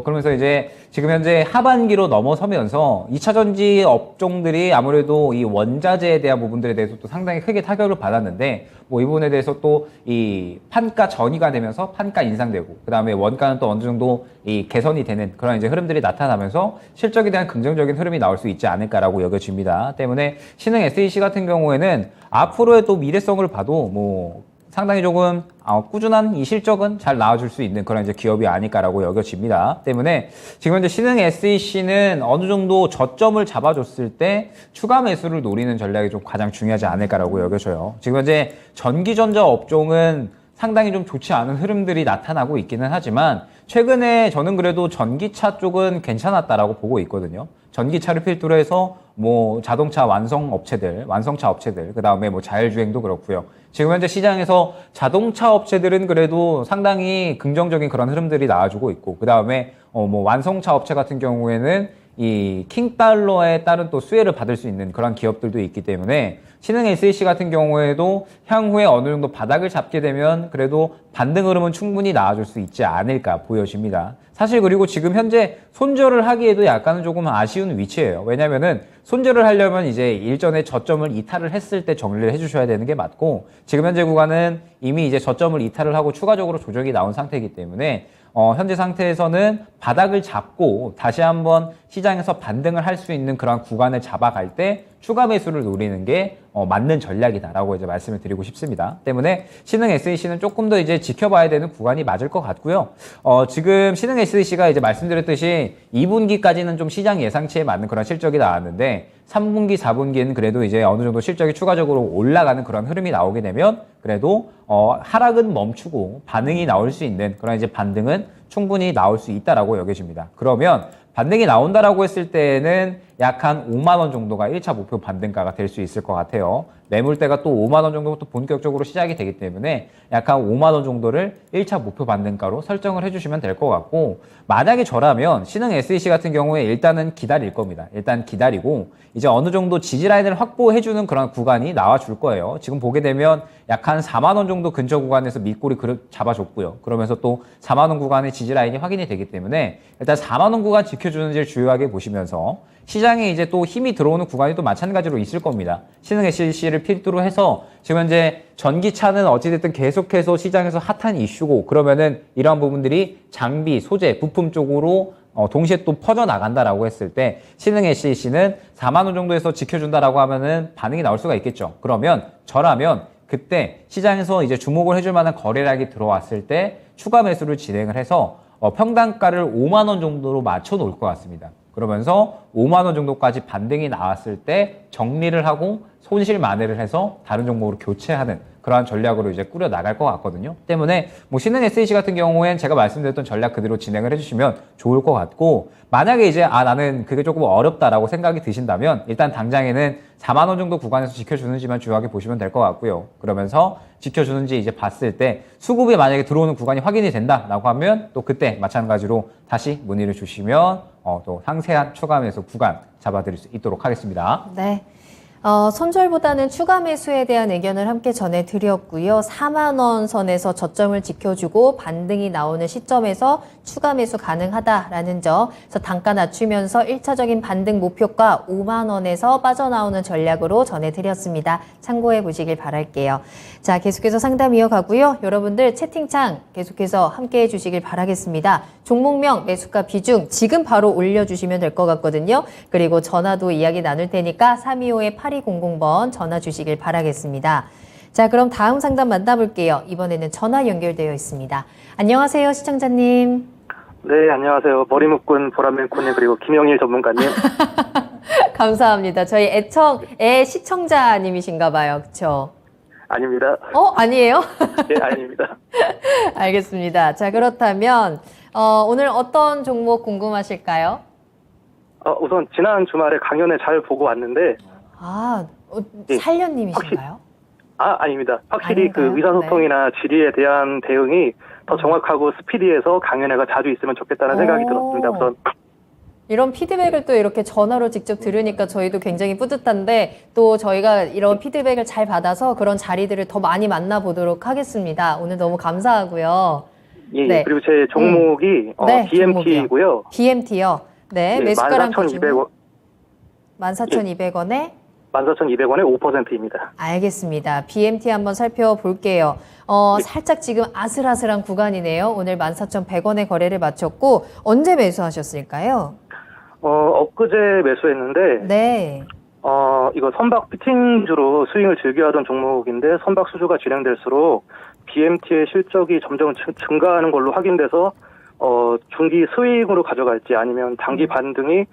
Speaker 2: 그러면서 이제 지금 현재 하반기로 넘어서면서 2차 전지 업종들이 아무래도 이 원자재에 대한 부분들에 대해서 또 상당히 크게 타격을 받았는데, 뭐 이 부분에 대해서 또 이 판가 전이가 되면서 판가 인상되고, 그 다음에 원가는 또 어느 정도 이 개선이 되는 그런 이제 흐름들이 나타나면서 실적에 대한 긍정적인 흐름이 나올 수 있지 않을까라고 여겨집니다. 때문에 신흥 SEC 같은 경우에는 앞으로의 또 미래성을 봐도 뭐 상당히 조금 꾸준한 이 실적은 잘 나와줄 수 있는 그런 이제 기업이 아닐까라고 여겨집니다. 때문에 지금 현재 신흥 SEC는 어느 정도 저점을 잡아줬을 때 추가 매수를 노리는 전략이 좀 가장 중요하지 않을까라고 여겨져요. 지금 현재 전기전자 업종은 상당히 좀 좋지 않은 흐름들이 나타나고 있기는 하지만 최근에 저는 그래도 전기차 쪽은 괜찮았다라고 보고 있거든요. 전기차를 필두로 해서 뭐 자동차 완성차 업체들, 그 다음에 뭐 자율주행도 그렇고요. 지금 현재 시장에서 자동차 업체들은 그래도 상당히 긍정적인 그런 흐름들이 나와주고 있고, 그 다음에 뭐 완성차 업체 같은 경우에는 이 킹달러에 따른 또 수혜를 받을 수 있는 그런 기업들도 있기 때문에 신흥 SEC 같은 경우에도 향후에 어느 정도 바닥을 잡게 되면 그래도 반등 흐름은 충분히 나와줄 수 있지 않을까 보여집니다. 사실 그리고 지금 현재 손절을 하기에도 약간은 조금 아쉬운 위치예요. 왜냐면은 손절을 하려면 이제 일전에 저점을 이탈을 했을 때 정리를 해주셔야 되는 게 맞고, 지금 현재 구간은 이미 이제 저점을 이탈을 하고 추가적으로 조정이 나온 상태이기 때문에 현재 상태에서는 바닥을 잡고 다시 한번 시장에서 반등을 할 수 있는 그런 구간을 잡아갈 때 추가 매수를 노리는 게 맞는 전략이다라고 이제 말씀을 드리고 싶습니다. 때문에 신흥 SEC는 조금 더 이제 지켜봐야 되는 구간이 맞을 것 같고요. 지금 신흥 SEC가 이제 말씀드렸듯이 2분기까지는 좀 시장 예상치에 맞는 그런 실적이 나왔는데 3분기, 4분기에는 그래도 이제 어느 정도 실적이 추가적으로 올라가는 그런 흐름이 나오게 되면 그래도 하락은 멈추고 반응이 나올 수 있는 그런 이제 반등은 충분히 나올 수 있다라고 여겨집니다. 그러면 반등이 나온다라고 했을 때는 약 한 5만 원 정도가 1차 목표 반등가가 될 수 있을 것 같아요. 매물대가 또 5만 원 정도부터 본격적으로 시작이 되기 때문에 약 한 5만 원 정도를 1차 목표 반등가로 설정을 해주시면 될 것 같고, 만약에 저라면 신흥 SEC 같은 경우에 일단은 기다릴 겁니다. 일단 기다리고 이제 어느 정도 지지 라인을 확보해주는 그런 구간이 나와줄 거예요. 지금 보게 되면 약 한 4만 원 정도 근처 구간에서 밑꼬리 잡아줬고요. 그러면서 또 4만 원 구간의 지지 라인이 확인이 되기 때문에 일단 4만 원 구간 지켜주는지를 주요하게 보시면서 시장에 이제 또 힘이 들어오는 구간이 또 마찬가지로 있을 겁니다. 신흥 SEC를 필두로 해서 지금 현재 전기차는 어찌됐든 계속해서 시장에서 핫한 이슈고, 그러면은 이러한 부분들이 장비, 소재, 부품 쪽으로 동시에 또 퍼져나간다라고 했을 때 신흥 SEC는 4만 원 정도에서 지켜준다라고 하면은 반응이 나올 수가 있겠죠. 그러면 저라면 그때 시장에서 이제 주목을 해줄 만한 거래량이 들어왔을 때 추가 매수를 진행을 해서 평단가를 5만 원 정도로 맞춰 놓을 것 같습니다. 그러면서 5만 원 정도까지 반등이 나왔을 때 정리를 하고 손실 만회를 해서 다른 종목으로 교체하는 그러한 전략으로 이제 꾸려 나갈 것 같거든요. 때문에 뭐 신흥 SEC 같은 경우엔 제가 말씀드렸던 전략 그대로 진행을 해주시면 좋을 것 같고, 만약에 이제 나는 그게 조금 어렵다라고 생각이 드신다면 일단 당장에는 4만 원 정도 구간에서 지켜주는지만 주요하게 보시면 될 것 같고요. 그러면서 지켜주는지 이제 봤을 때 수급이 만약에 들어오는 구간이 확인이 된다라고 하면 또 그때 마찬가지로 다시 문의를 주시면 또 상세한 추가 매수 구간 잡아드릴 수 있도록 하겠습니다.
Speaker 1: 네. 손절보다는 추가 매수에 대한 의견을 함께 전해드렸고요. 4만 원 선에서 저점을 지켜주고 반등이 나오는 시점에서 추가 매수 가능하다라는 점, 그래서 단가 낮추면서 1차적인 반등 목표가 5만 원에서 빠져나오는 전략으로 전해드렸습니다. 참고해 보시길 바랄게요. 자, 계속해서 상담 이어가고요. 여러분들 채팅창 계속해서 함께 해주시길 바라겠습니다. 종목명, 매수가 비중 지금 바로 올려주시면 될 것 같거든요. 그리고 전화도 이야기 나눌 테니까 325-8200번 전화 주시길 바라겠습니다. 자, 그럼 다음 상담 만나볼게요. 이번에는 전화 연결되어 있습니다. 안녕하세요, 시청자님.
Speaker 3: 네, 안녕하세요. 머리 묶은 보라맨코님 그리고 김영일 전문가님.
Speaker 1: 감사합니다. 저희 애청의 시청자님이신가 봐요. 그렇죠?
Speaker 3: 아닙니다.
Speaker 1: 아니에요?
Speaker 3: 네, 아닙니다.
Speaker 1: 알겠습니다. 자, 그렇다면 오늘 어떤 종목 궁금하실까요?
Speaker 3: 우선 지난 주말에 강연을 잘 보고 왔는데. 예,
Speaker 1: 살련님이신가요?
Speaker 3: 아닙니다. 확실히
Speaker 1: 아닌가요?
Speaker 3: 그 의사소통이나 질의에 대한 대응이 더 정확하고 스피디해서 강연회가 자주 있으면 좋겠다는 생각이 들었습니다. 우선.
Speaker 1: 이런 피드백을 또 이렇게 전화로 직접 들으니까 저희도 굉장히 뿌듯한데, 또 저희가 이런 피드백을 잘 받아서 그런 자리들을 더 많이 만나보도록 하겠습니다. 오늘 너무 감사하고요.
Speaker 3: 예,
Speaker 1: 네.
Speaker 3: 그리고 제 종목이
Speaker 1: 네,
Speaker 3: BMT이고요.
Speaker 1: BMT요. 네,
Speaker 3: 예,
Speaker 1: 매수가랑
Speaker 3: 14,200원.
Speaker 1: 14,200원에
Speaker 3: 14,200원에 5%입니다.
Speaker 1: 알겠습니다. BMT 한번 살펴볼게요. 살짝 지금 아슬아슬한 구간이네요. 오늘 14,100원에 거래를 마쳤고, 언제 매수하셨을까요?
Speaker 3: 엊그제 매수했는데.
Speaker 1: 네.
Speaker 3: 이거 선박 피팅주로 스윙을 즐겨하던 종목인데 선박 수주가 진행될수록 BMT의 실적이 점점 증가하는 걸로 확인돼서 중기 스윙으로 가져갈지 아니면 단기 반등이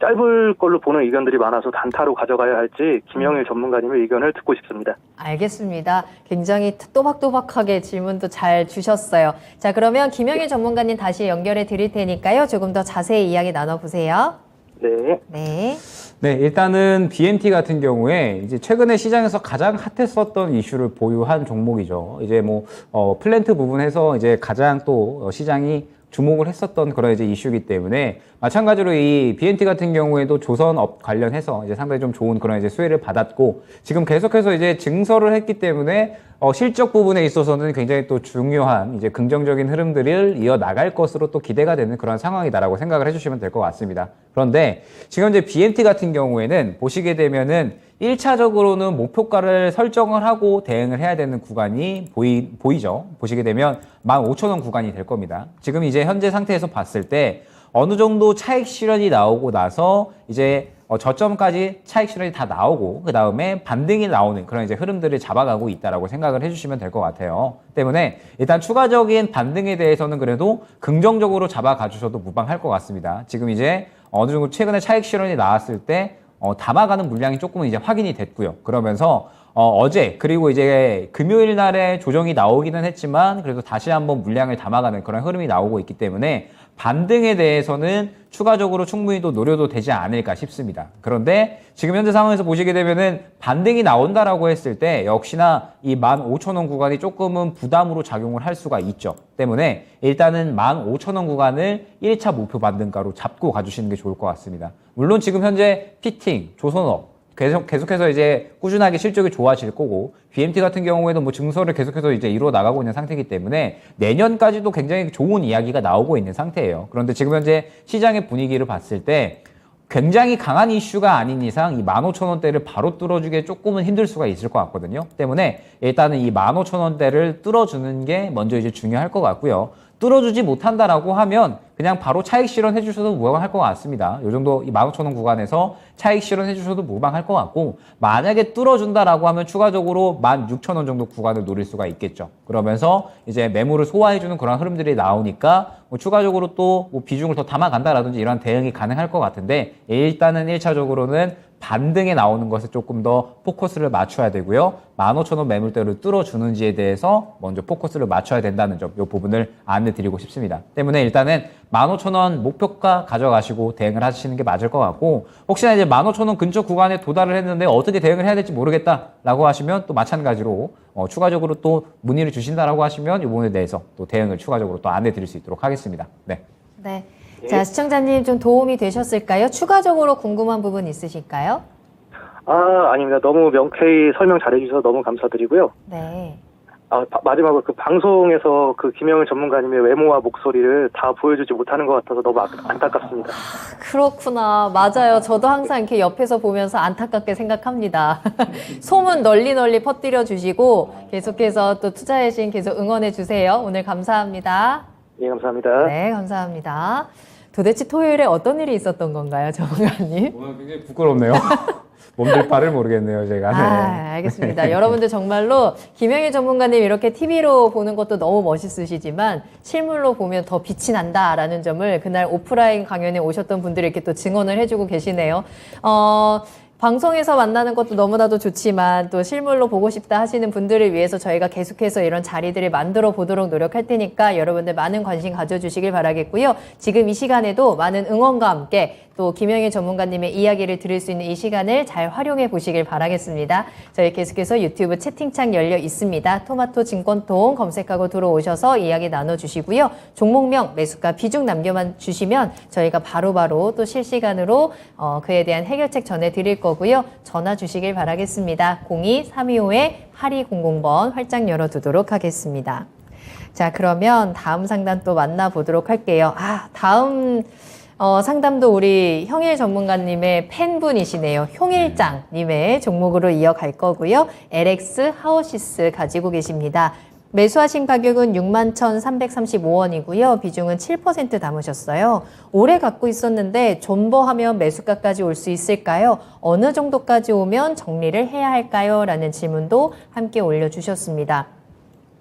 Speaker 3: 짧을 걸로 보는 의견들이 많아서 단타로 가져가야 할지 김영일 전문가님의 의견을 듣고 싶습니다.
Speaker 1: 알겠습니다. 굉장히 또박또박하게 질문도 잘 주셨어요. 자, 그러면 김영일 전문가님 다시 연결해 드릴 테니까요. 조금 더 자세히 이야기 나눠보세요.
Speaker 3: 네.
Speaker 1: 네.
Speaker 2: 네, 일단은 BMT 같은 경우에 이제 최근에 시장에서 가장 핫했었던 이슈를 보유한 종목이죠. 이제 뭐 플랜트 부분에서 이제 가장 또 시장이 주목을 했었던 그런 이제 이슈이기 때문에 마찬가지로 이 BMT 같은 경우에도 조선업 관련해서 이제 상당히 좀 좋은 그런 이제 수혜를 받았고 지금 계속해서 이제 증설을 했기 때문에 실적 부분에 있어서는 굉장히 또 중요한 이제 긍정적인 흐름들을 이어 나갈 것으로 또 기대가 되는 그런 상황이다라고 생각을 해주시면 될 것 같습니다. 그런데 지금 이제 BMT 같은 경우에는 보시게 되면은 1차적으로는 목표가를 설정을 하고 대응을 해야 되는 구간이 보이죠. 보시게 되면 15,000원 구간이 될 겁니다. 지금 이제 현재 상태에서 봤을 때 어느 정도 차익 실현이 나오고 나서 이제 저점까지 차익 실현이 다 나오고 그 다음에 반등이 나오는 그런 이제 흐름들을 잡아가고 있다라고 생각을 해주시면 될 것 같아요. 때문에 일단 추가적인 반등에 대해서는 그래도 긍정적으로 잡아가 주셔도 무방할 것 같습니다. 지금 이제 어느 정도 최근에 차익 실현이 나왔을 때 담아가는 물량이 조금은 이제 확인이 됐고요. 그러면서 어제 그리고 이제 금요일 날에 조정이 나오기는 했지만 그래도 다시 한번 물량을 담아가는 그런 흐름이 나오고 있기 때문에 반등에 대해서는 추가적으로 충분히 또 노려도 되지 않을까 싶습니다. 그런데 지금 현재 상황에서 보시게 되면은 반등이 나온다라고 했을 때 역시나 이 15,000원 구간이 조금은 부담으로 작용을 할 수가 있죠. 때문에 일단은 15,000원 구간을 1차 목표 반등가로 잡고 가주시는 게 좋을 것 같습니다. 물론 지금 현재 피팅, 조선업 계속해서 이제 꾸준하게 실적이 좋아질 거고 BMT 같은 경우에도 뭐 증설을 계속해서 이제 이루어 나가고 있는 상태이기 때문에 내년까지도 굉장히 좋은 이야기가 나오고 있는 상태예요. 그런데 지금 현재 시장의 분위기를 봤을 때 굉장히 강한 이슈가 아닌 이상 이 15,000원대를 바로 뚫어주기에 조금은 힘들 수가 있을 것 같거든요. 때문에 일단은 이 15,000원대를 뚫어주는 게 먼저 이제 중요할 것 같고요. 뚫어주지 못한다라고 하면 그냥 바로 차익 실현해 주셔도 무방할 것 같습니다. 요 정도 이 15,000원 구간에서 차익 실현해 주셔도 무방할 것 같고 만약에 뚫어준다라고 하면 추가적으로 16,000원 정도 구간을 노릴 수가 있겠죠. 그러면서 이제 매물을 소화해 주는 그런 흐름들이 나오니까 뭐 추가적으로 또 뭐 비중을 더 담아간다라든지 이런 대응이 가능할 것 같은데 일단은 1차적으로는 반등에 나오는 것에 조금 더 포커스를 맞춰야 되고요. 15,000원 매물대를 뚫어주는지에 대해서 먼저 포커스를 맞춰야 된다는 점, 이 부분을 안내 드리고 싶습니다. 때문에 일단은 15,000원 목표가 가져가시고 대응을 하시는 게 맞을 것 같고 혹시나 이제 15,000원 근처 구간에 도달을 했는데 어떻게 대응을 해야 될지 모르겠다라고 하시면 또 마찬가지로 추가적으로 또 문의를 주신다라고 하시면 이 부분에 대해서 또 대응을 추가적으로 또 안내 드릴 수 있도록 하겠습니다. 네.
Speaker 1: 네. 자, 시청자님 좀 도움이 되셨을까요? 추가적으로 궁금한 부분 있으실까요?
Speaker 3: 아닙니다. 너무 명쾌히 설명 잘해주셔서 너무 감사드리고요.
Speaker 1: 네.
Speaker 3: 마지막으로 그 방송에서 그 김영일 전문가님의 외모와 목소리를 다 보여주지 못하는 것 같아서 너무 안타깝습니다.
Speaker 1: 그렇구나. 맞아요. 저도 항상 이렇게 옆에서 보면서 안타깝게 생각합니다. 소문 널리 퍼뜨려 주시고 계속해서 또 투자해신 계속 응원해 주세요. 오늘 감사합니다.
Speaker 3: 예, 감사합니다.
Speaker 1: 네, 감사합니다. 도대체 토요일에 어떤 일이 있었던 건가요, 전문가님?
Speaker 2: 오늘 굉장히 부끄럽네요. 몸둘 바를 모르겠네요, 제가. 네.
Speaker 1: 알겠습니다. 여러분들 정말로 김영일 전문가님 이렇게 TV로 보는 것도 너무 멋있으시지만 실물로 보면 더 빛이 난다라는 점을 그날 오프라인 강연에 오셨던 분들이 이렇게 또 증언을 해주고 계시네요. 방송에서 만나는 것도 너무나도 좋지만 또 실물로 보고 싶다 하시는 분들을 위해서 저희가 계속해서 이런 자리들을 만들어 보도록 노력할 테니까 여러분들 많은 관심 가져주시길 바라겠고요. 지금 이 시간에도 많은 응원과 함께 또 김영일 전문가님의 이야기를 들을 수 있는 이 시간을 잘 활용해 보시길 바라겠습니다. 저희 계속해서 유튜브 채팅창 열려 있습니다. 토마토 증권통 검색하고 들어오셔서 이야기 나눠주시고요. 종목명, 매수가, 비중 남겨만 주시면 저희가 바로바로 또 실시간으로 그에 대한 해결책 전해드릴 거고요. 전화 주시길 바라겠습니다. 02-325-8200번 활짝 열어두도록 하겠습니다. 자, 그러면 다음 상담 또 만나보도록 할게요. 다음 상담도 우리 형일 전문가님의 팬분이시네요. 형일장님의 종목으로 이어갈 거고요. LX 하우시스 가지고 계십니다. 매수하신 가격은 61,335원이고요. 비중은 7% 담으셨어요. 오래 갖고 있었는데 존버하면 매수가까지 올 수 있을까요? 어느 정도까지 오면 정리를 해야 할까요? 라는 질문도 함께 올려주셨습니다.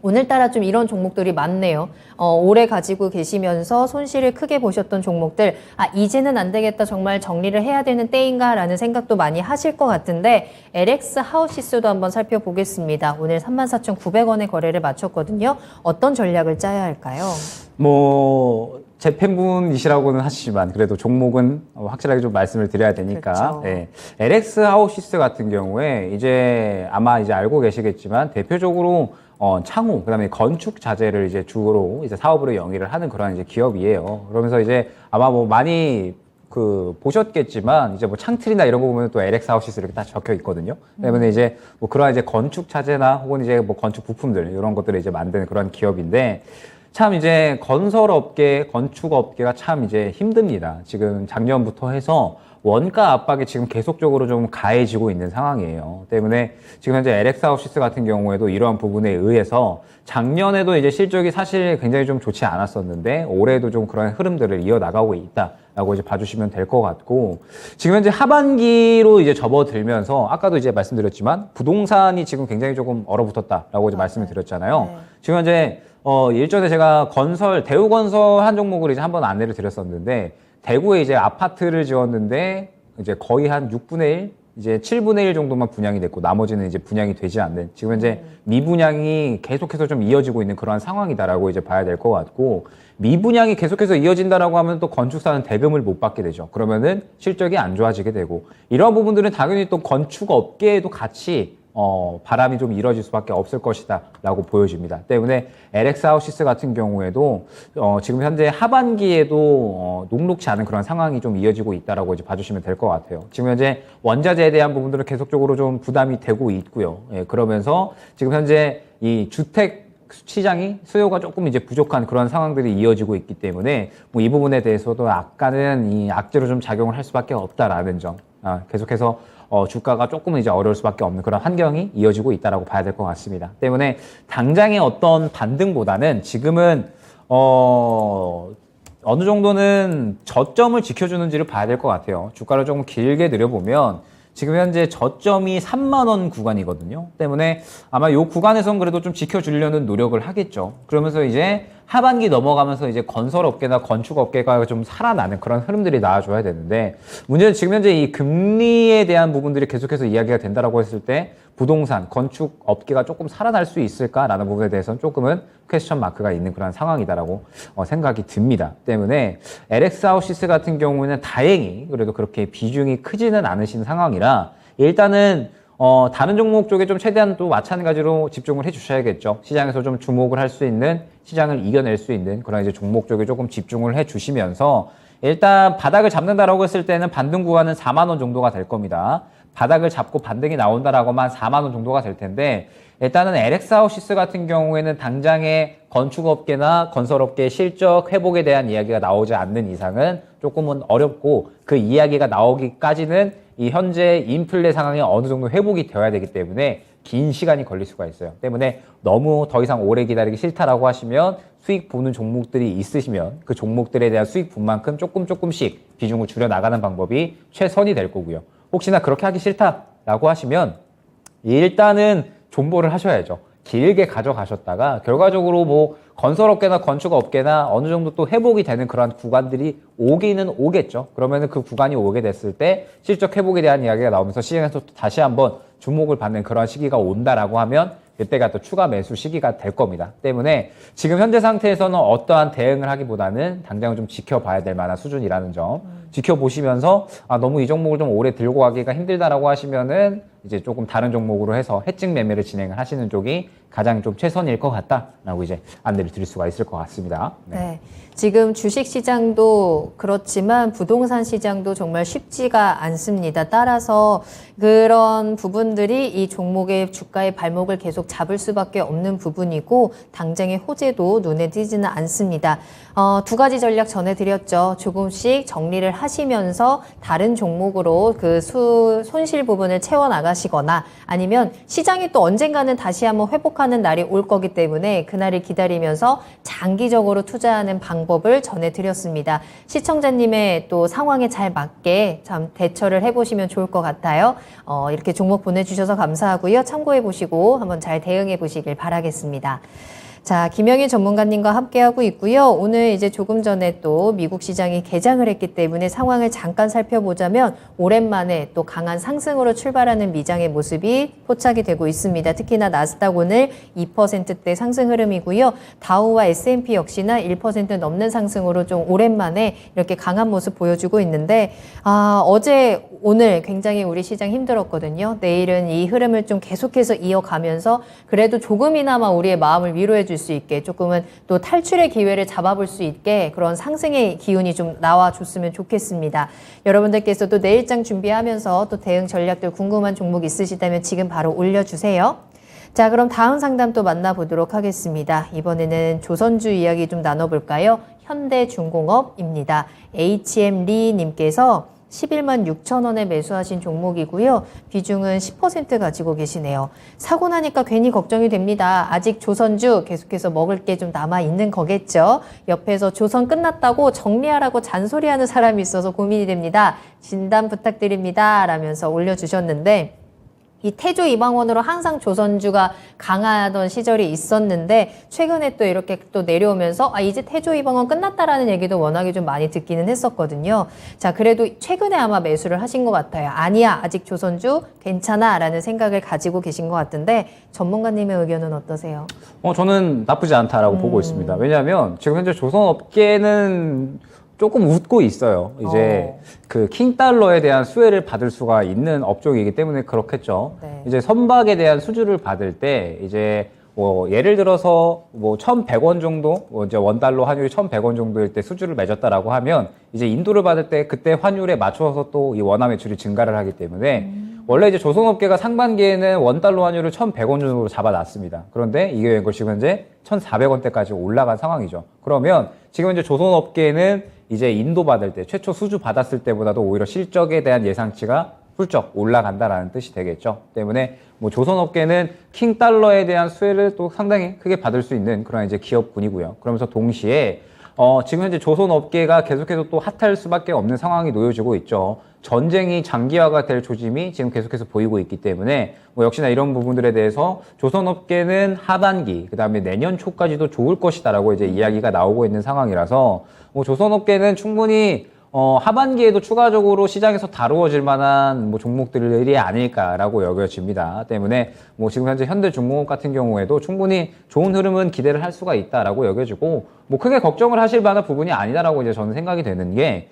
Speaker 1: 오늘따라 좀 이런 종목들이 많네요. 오래 가지고 계시면서 손실을 크게 보셨던 종목들, 이제는 안 되겠다, 정말 정리를 해야 되는 때인가 라는 생각도 많이 하실 것 같은데 LX 하우시스도 한번 살펴보겠습니다. 오늘 34,900원의 거래를 마쳤거든요. 어떤 전략을 짜야 할까요?
Speaker 2: 제 팬분이시라고는 하시지만 그래도 종목은 확실하게 좀 말씀을 드려야 되니까.
Speaker 1: 그렇죠.
Speaker 2: 네. LX 하우시스 같은 경우에 이제 아마 이제 알고 계시겠지만 대표적으로 창호, 그다음에 건축 자재를 이제 주로 이제 사업으로 영위를 하는 그런 이제 기업이에요. 그러면서 이제 아마 뭐 많이 보셨겠지만 이제 뭐 창틀이나 이런 거 보면 또 LX 하우시스 이렇게 다 적혀 있거든요. 때문에 이제 뭐 그런 이제 건축 자재나 혹은 이제 뭐 건축 부품들 이런 것들을 이제 만드는 그런 기업인데 참 이제 건설업계, 건축업계가 참 이제 힘듭니다. 지금 작년부터 해서 원가 압박이 지금 계속적으로 좀 가해지고 있는 상황이에요. 때문에 지금 현재 LX 하우시스 같은 경우에도 이러한 부분에 의해서 작년에도 이제 실적이 사실 굉장히 좀 좋지 않았었는데 올해도 좀 그런 흐름들을 이어나가고 있다라고 이제 봐주시면 될 것 같고 지금 현재 하반기로 이제 접어들면서 아까도 이제 말씀드렸지만 부동산이 지금 굉장히 조금 얼어붙었다라고 이제 말씀을 드렸잖아요.
Speaker 1: 네.
Speaker 2: 지금 현재 일전에 제가 대우건설 한 종목을 이제 한번 안내를 드렸었는데 대구에 이제 아파트를 지었는데 이제 거의 한 6분의 1, 이제 7분의 1 정도만 분양이 됐고 나머지는 이제 분양이 되지 않는 지금 현재 미분양이 계속해서 좀 이어지고 있는 그러한 상황이다라고 이제 봐야 될 것 같고 미분양이 계속해서 이어진다라고 하면 또 건축사는 대금을 못 받게 되죠. 그러면은 실적이 안 좋아지게 되고 이런 부분들은 당연히 또 건축업계에도 같이 바람이 좀 이뤄질 수밖에 없을 것이다 라고 보여집니다. 때문에 LX 하우시스 같은 경우에도 지금 현재 하반기에도 녹록지 않은 그런 상황이 좀 이어지고 있다라고 이제 봐주시면 될 것 같아요. 지금 현재 원자재에 대한 부분들은 계속적으로 좀 부담이 되고 있고요. 예, 그러면서 지금 현재 이 주택 시장이 수요가 조금 이제 부족한 그런 상황들이 이어지고 있기 때문에 뭐 이 부분에 대해서도 약간은 이 악재로 좀 작용을 할 수밖에 없다라는 점. 계속해서 주가가 조금은 이제 어려울 수밖에 없는 그런 환경이 이어지고 있다라고 봐야 될 것 같습니다. 때문에 당장의 어떤 반등보다는 지금은 어느 정도는 저점을 지켜주는지를 봐야 될 것 같아요. 주가를 조금 길게 들여보면 지금 현재 저점이 3만 원 구간이거든요. 때문에 아마 이 구간에선 그래도 좀 지켜주려는 노력을 하겠죠. 그러면서 이제 하반기 넘어가면서 이제 건설업계나 건축업계가 좀 살아나는 그런 흐름들이 나와줘야 되는데 문제는 지금 현재 이 금리에 대한 부분들이 계속해서 이야기가 된다라고 했을 때 부동산, 건축업계가 조금 살아날 수 있을까라는 부분에 대해서는 조금은 퀘스천 마크가 있는 그런 상황이다라고 생각이 듭니다. 때문에 LX 하우시스 같은 경우는 다행히 그래도 그렇게 비중이 크지는 않으신 상황이라 일단은 다른 종목 쪽에 좀 최대한 또 마찬가지로 집중을 해 주셔야겠죠. 시장에서 좀 주목을 할 수 있는, 시장을 이겨낼 수 있는 그런 이제 종목 쪽에 조금 집중을 해 주시면서 일단 바닥을 잡는다라고 했을 때는 반등 구간은 4만 원 정도가 될 겁니다. 바닥을 잡고 반등이 나온다라고만 4만 원 정도가 될 텐데 일단은 LX 하우시스 같은 경우에는 당장의 건축업계나 건설업계의 실적 회복에 대한 이야기가 나오지 않는 이상은 조금은 어렵고 그 이야기가 나오기까지는 이 현재 인플레 상황이 어느 정도 회복이 되어야 되기 때문에 긴 시간이 걸릴 수가 있어요. 때문에 너무 더 이상 오래 기다리기 싫다라고 하시면 수익 보는 종목들이 있으시면 그 종목들에 대한 수익 분만큼 조금씩 비중을 줄여 나가는 방법이 최선이 될 거고요. 혹시나 그렇게 하기 싫다라고 하시면 일단은 존버를 하셔야죠. 길게 가져가셨다가 결과적으로 뭐 건설업계나 건축업계나 어느 정도 또 회복이 되는 그런 구간들이 오기는 오겠죠. 그러면은 그 구간이 오게 됐을 때 실적 회복에 대한 이야기가 나오면서 시장에서 또 다시 한번 주목을 받는 그런 시기가 온다라고 하면 그때가 또 추가 매수 시기가 될 겁니다. 때문에 지금 현재 상태에서는 어떠한 대응을 하기보다는 당장 좀 지켜봐야 될 만한 수준이라는 점 지켜보시면서 너무 이 종목을 좀 오래 들고 가기가 힘들다라고 하시면은 이제 조금 다른 종목으로 해서 해증 매매를 진행을 하시는 쪽이 가장 좀 최선일 것 같다라고 이제 안내를 드릴 수가 있을 것 같습니다.
Speaker 1: 네. 지금 주식 시장도 그렇지만 부동산 시장도 정말 쉽지가 않습니다. 따라서 그런 부분들이 이 종목의 주가의 발목을 계속 잡을 수밖에 없는 부분이고 당장의 호재도 눈에 띄지는 않습니다. 두 가지 전략 전해드렸죠. 조금씩 정리를 하시면서 다른 종목으로 그 손실 부분을 채워나가시거나 아니면 시장이 또 언젠가는 다시 한번 회복하는 날이 올 거기 때문에 그날을 기다리면서 장기적으로 투자하는 방법을 전해드렸습니다. 시청자님의 또 상황에 잘 맞게 참 대처를 해보시면 좋을 것 같아요. 이렇게 종목 보내주셔서 감사하고요. 참고해보시고 한번 잘 대응해보시길 바라겠습니다. 자, 김영희 전문가님과 함께하고 있고요. 오늘 이제 조금 전에 또 미국 시장이 개장을 했기 때문에 상황을 잠깐 살펴보자면 오랜만에 또 강한 상승으로 출발하는 미장의 모습이 포착이 되고 있습니다. 특히나 나스닥 오늘 2%대 상승 흐름이고요. 다우와 S&P 역시나 1% 넘는 상승으로 좀 오랜만에 이렇게 강한 모습 보여주고 있는데 어제 오늘 굉장히 우리 시장 힘들었거든요. 내일은 이 흐름을 좀 계속해서 이어가면서 그래도 조금이나마 우리의 마음을 위로해 줄 수 있게 조금은 또 탈출의 기회를 잡아볼 수 있게 그런 상승의 기운이 좀 나와줬으면 좋겠습니다. 여러분들께서도 내일장 준비하면서 또 대응 전략들 궁금한 종목 있으시다면 지금 바로 올려주세요. 자, 그럼 다음 상담 또 만나보도록 하겠습니다. 이번에는 조선주 이야기 좀 나눠볼까요? 현대중공업입니다. HM리님께서 11만 6천 원에 매수하신 종목이고요. 비중은 10% 가지고 계시네요. 사고 나니까 괜히 걱정이 됩니다. 아직 조선주 계속해서 먹을 게 좀 남아있는 거겠죠. 옆에서 조선 끝났다고 정리하라고 잔소리하는 사람이 있어서 고민이 됩니다. 진단 부탁드립니다. 라면서 올려주셨는데 이 태조 이방원으로 항상 조선주가 강하던 시절이 있었는데 최근에 또 이렇게 또 내려오면서 이제 태조 이방원 끝났다라는 얘기도 워낙에 좀 많이 듣기는 했었거든요. 자, 그래도 최근에 아마 매수를 하신 것 같아요. 아니야, 아직 조선주 괜찮아 라는 생각을 가지고 계신 것 같은데 전문가님의 의견은 어떠세요?
Speaker 2: 저는 나쁘지 않다라고 보고 있습니다. 왜냐하면 지금 현재 조선업계는 조금 웃고 있어요. 이제 그 킹달러에 대한 수혜를 받을 수가 있는 업종이기 때문에 그렇겠죠.
Speaker 1: 네.
Speaker 2: 이제 선박에 대한 수주를 받을 때 이제 뭐 예를 들어서 뭐 1,100원 정도, 이제 원달러 환율이 1,100원 정도일 때 수주를 맺었다라고 하면 이제 인도를 받을 때 그때 환율에 맞춰서 또 이 원화 매출이 증가를 하기 때문에 원래 이제 조선업계가 상반기에는 원달러 환율을 1,100원 정도로 잡아놨습니다. 그런데 이게 웬걸 지금 현재 1,400원대까지 올라간 상황이죠. 그러면 지금 현재 조선업계는 이제 인도 받을 때 최초 수주 받았을 때보다도 오히려 실적에 대한 예상치가 훌쩍 올라간다라는 뜻이 되겠죠. 때문에 뭐 조선업계는 킹달러에 대한 수혜를 또 상당히 크게 받을 수 있는 그런 이제 기업군이고요. 그러면서 동시에 지금 현재 조선업계가 계속해서 또 핫할 수밖에 없는 상황이 놓여지고 있죠. 전쟁이 장기화가 될 조짐이 지금 계속해서 보이고 있기 때문에 뭐 역시나 이런 부분들에 대해서 조선업계는 하반기 그다음에 내년 초까지도 좋을 것이다라고 이제 이야기가 나오고 있는 상황이라서 뭐 조선업계는 충분히 하반기에도 추가적으로 시장에서 다루어질 만한 뭐 종목들이 아닐까라고 여겨집니다. 때문에 뭐 지금 현재 현대중공업 같은 경우에도 충분히 좋은 흐름은 기대를 할 수가 있다라고 여겨지고 뭐 크게 걱정을 하실 만한 부분이 아니다라고 이제 저는 생각이 되는 게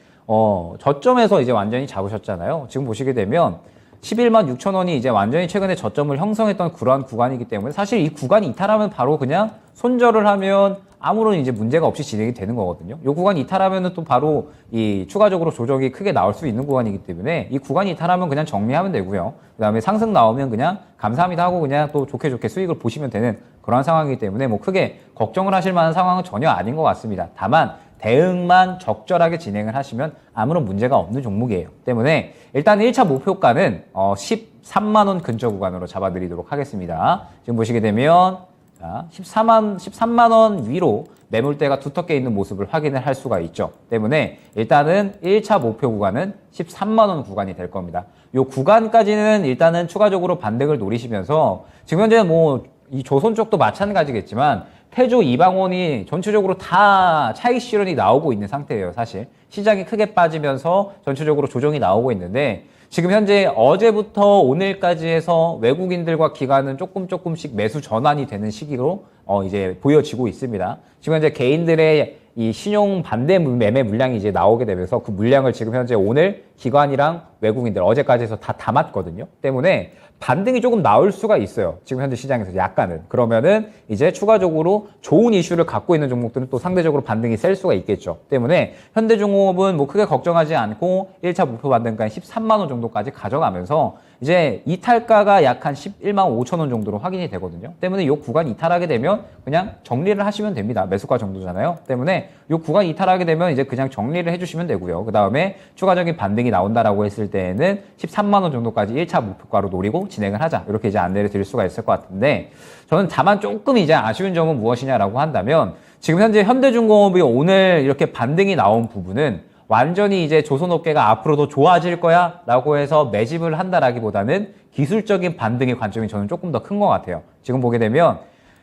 Speaker 2: 저점에서 이제 완전히 잡으셨잖아요. 지금 보시게 되면 11만 6천 원이 이제 완전히 최근에 저점을 형성했던 그러한 구간이기 때문에 사실 이 구간이 이탈하면 바로 그냥 손절을 하면 아무런 이제 문제가 없이 진행이 되는 거거든요. 이 구간 이탈하면은 또 바로 이 추가적으로 조정이 크게 나올 수 있는 구간이기 때문에 이 구간 이탈하면 그냥 정리하면 되고요. 그 다음에 상승 나오면 그냥 감사합니다 하고 그냥 또 좋게 수익을 보시면 되는 그런 상황이기 때문에 뭐 크게 걱정을 하실 만한 상황은 전혀 아닌 것 같습니다. 다만 대응만 적절하게 진행을 하시면 아무런 문제가 없는 종목이에요. 때문에 일단 1차 목표가는 13만 원 근처 구간으로 잡아드리도록 하겠습니다. 지금 보시게 되면 자, 13만 원 위로 매물대가 두텁게 있는 모습을 확인을 할 수가 있죠. 때문에 일단은 1차 목표 구간은 13만 원 구간이 될 겁니다. 이 구간까지는 일단은 추가적으로 반등을 노리시면서 지금 현재 뭐 이 조선 쪽도 마찬가지겠지만 태조 이방원이 전체적으로 다 차익 실현이 나오고 있는 상태예요. 사실 시장이 크게 빠지면서 전체적으로 조정이 나오고 있는데 지금 현재 어제부터 오늘까지 해서 외국인들과 기관은 조금씩 매수 전환이 되는 시기로 이제 보여지고 있습니다. 지금 현재 개인들의 이 신용 반대 매매 물량이 이제 나오게 되면서 그 물량을 지금 현재 오늘 기관이랑 외국인들 어제까지 해서 다 담았거든요. 때문에 반등이 조금 나올 수가 있어요. 지금 현재 시장에서 약간은. 그러면은 이제 추가적으로 좋은 이슈를 갖고 있는 종목들은 또 상대적으로 반등이 셀 수가 있겠죠. 때문에 현대중공업은 뭐 크게 걱정하지 않고 1차 목표 반등가 13만 원 정도까지 가져가면서 이제 이탈가가 약 한 11만 5천 원 정도로 확인이 되거든요. 때문에 이 구간 이탈하게 되면 그냥 정리를 하시면 됩니다. 매수가 정도잖아요. 때문에 이 구간 이탈하게 되면 이제 그냥 정리를 해주시면 되고요. 그 다음에 추가적인 반등이 나온다라고 했을 때는 13만 원 정도까지 1차 목표가로 노리고 진행을 하자. 이렇게 이제 안내를 드릴 수가 있을 것 같은데 저는 다만 조금 이제 아쉬운 점은 무엇이냐라고 한다면 지금 현재 현대중공업이 오늘 이렇게 반등이 나온 부분은 완전히 이제 조선업계가 앞으로 더 좋아질 거야 라고 해서 매집을 한다라기보다는 기술적인 반등의 관점이 저는 조금 더 큰 것 같아요. 지금 보게 되면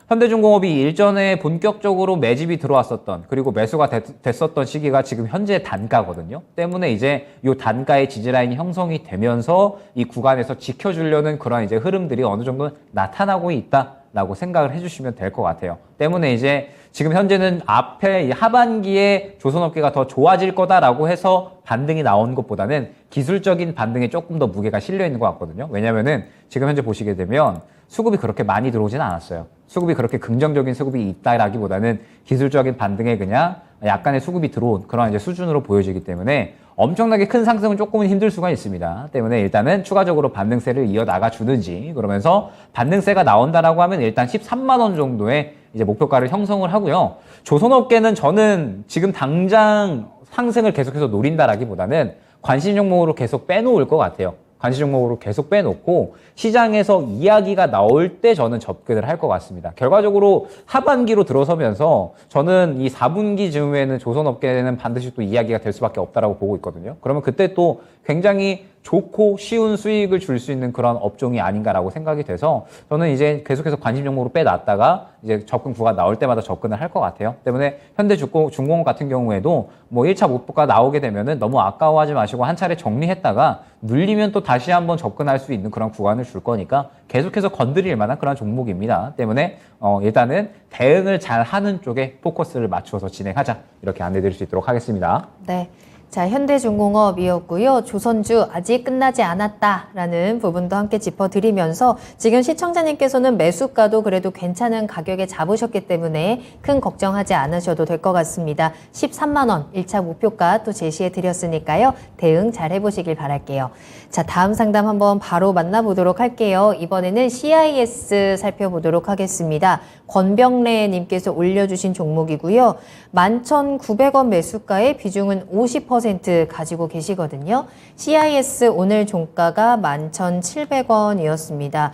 Speaker 2: 현대중공업이 일전에 본격적으로 매집이 들어왔었던 그리고 매수가 됐었던 시기가 지금 현재 단가거든요. 때문에 이제 이 단가의 지지라인이 형성이 되면서 이 구간에서 지켜주려는 그런 이제 흐름들이 어느 정도 나타나고 있다라고 생각을 해주시면 될 것 같아요. 때문에 이제 지금 현재는 앞에 이 하반기에 조선업계가 더 좋아질 거다라고 해서 반등이 나온 것보다는 기술적인 반등에 조금 더 무게가 실려 있는 것 같거든요. 왜냐면은 지금 현재 보시게 되면 수급이 그렇게 많이 들어오지는 않았어요. 수급이 그렇게 긍정적인 수급이 있다라기보다는 기술적인 반등에 그냥 약간의 수급이 들어온 그런 이제 수준으로 보여지기 때문에 엄청나게 큰 상승은 조금은 힘들 수가 있습니다. 때문에 일단은 추가적으로 반등세를 이어나가 주는지 그러면서 반등세가 나온다라고 하면 일단 13만 원 정도의 이제 목표가를 형성을 하고요. 조선업계는 저는 지금 당장 상승을 계속해서 노린다라기보다는 관심 종목으로 계속 빼놓을 것 같아요. 관심 종목으로 계속 빼놓고 시장에서 이야기가 나올 때 저는 접근을 할 것 같습니다. 결과적으로 하반기로 들어서면서 저는 이 4분기 즈음에는 조선업계는 반드시 또 이야기가 될 수밖에 없다라고 보고 있거든요. 그러면 그때 또 굉장히 좋고 쉬운 수익을 줄 수 있는 그런 업종이 아닌가라고 생각이 돼서 저는 이제 계속해서 관심 종목으로 빼놨다가 이제 접근 구간 나올 때마다 접근을 할 것 같아요. 때문에 현대중공업 같은 경우에도 뭐 1차 목표가 나오게 되면은 너무 아까워하지 마시고 한 차례 정리했다가 눌리면 또 다시 한번 접근할 수 있는 그런 구간을 줄 거니까 계속해서 건드릴 만한 그런 종목입니다. 때문에 일단은 대응을 잘 하는 쪽에 포커스를 맞춰서 진행하자 이렇게 안내드릴 수 있도록 하겠습니다.
Speaker 1: 네. 자, 현대중공업이었고요. 조선주 아직 끝나지 않았다라는 부분도 함께 짚어드리면서 지금 시청자님께서는 매수가도 그래도 괜찮은 가격에 잡으셨기 때문에 큰 걱정하지 않으셔도 될 것 같습니다. 13만 원 1차 목표가 또 제시해 드렸으니까요. 대응 잘 해보시길 바랄게요. 자, 다음 상담 한번 바로 만나보도록 할게요. 이번에는 CIS 살펴보도록 하겠습니다. 권병래 님께서 올려주신 종목이고요. 11,900원 매수가의 비중은 50% 가지고 계시거든요. CIS 오늘 종가가 11,700원이었습니다.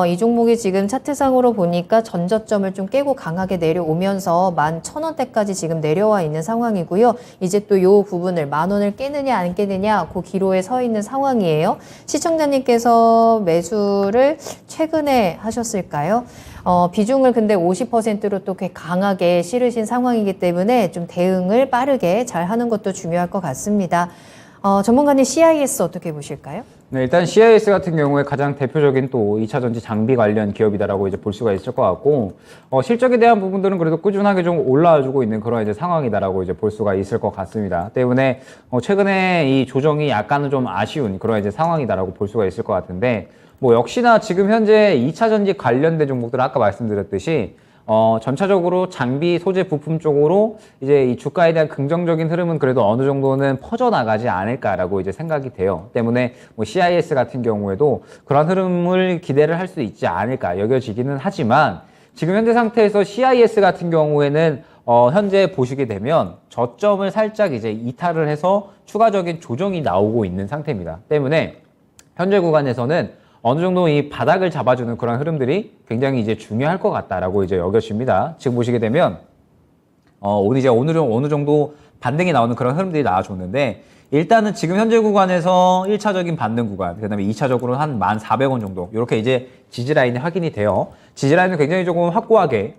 Speaker 1: 이 종목이 지금 차트상으로 보니까 전저점을 좀 깨고 강하게 내려오면서 11,000원대까지 지금 내려와 있는 상황이고요. 이제 또 이 부분을 10,000원을 깨느냐 안 깨느냐 그 기로에 서 있는 상황이에요. 시청자님께서 매수를 최근에 하셨을까요? 비중을 근데 50%로 또 꽤 강하게 실으신 상황이기 때문에 좀 대응을 빠르게 잘 하는 것도 중요할 것 같습니다. 전문가님 CIS 어떻게 보실까요?
Speaker 2: 네, 일단 CIS 같은 경우에 가장 대표적인 또 2차 전지 장비 관련 기업이다라고 이제 볼 수가 있을 것 같고, 실적에 대한 부분들은 그래도 꾸준하게 좀 올라와주고 있는 그런 이제 상황이다라고 이제 볼 수가 있을 것 같습니다. 때문에 최근에 이 조정이 약간은 좀 아쉬운 그런 이제 상황이다라고 볼 수가 있을 것 같은데, 뭐 역시나 지금 현재 2차 전지 관련된 종목들은 아까 말씀드렸듯이 전체적으로 장비, 소재, 부품 쪽으로 이제 이 주가에 대한 긍정적인 흐름은 그래도 어느 정도는 퍼져나가지 않을까라고 이제 생각이 돼요. 때문에 뭐 CIS 같은 경우에도 그런 흐름을 기대를 할 수 있지 않을까 여겨지기는 하지만 지금 현재 상태에서 CIS 같은 경우에는 현재 보시게 되면 저점을 살짝 이제 이탈을 해서 추가적인 조정이 나오고 있는 상태입니다. 때문에 현재 구간에서는 어느 정도 이 바닥을 잡아주는 그런 흐름들이 굉장히 이제 중요할 것 같다라고 이제 여겨집니다. 지금 보시게 되면, 오늘 이제 어느 정도 반등이 나오는 그런 흐름들이 나와줬는데, 일단은 지금 현재 구간에서 1차적인 반등 구간, 그 다음에 2차적으로 한 1,400원 정도, 이렇게 이제 지지라인이 확인이 돼요. 지지라인은 굉장히 조금 확고하게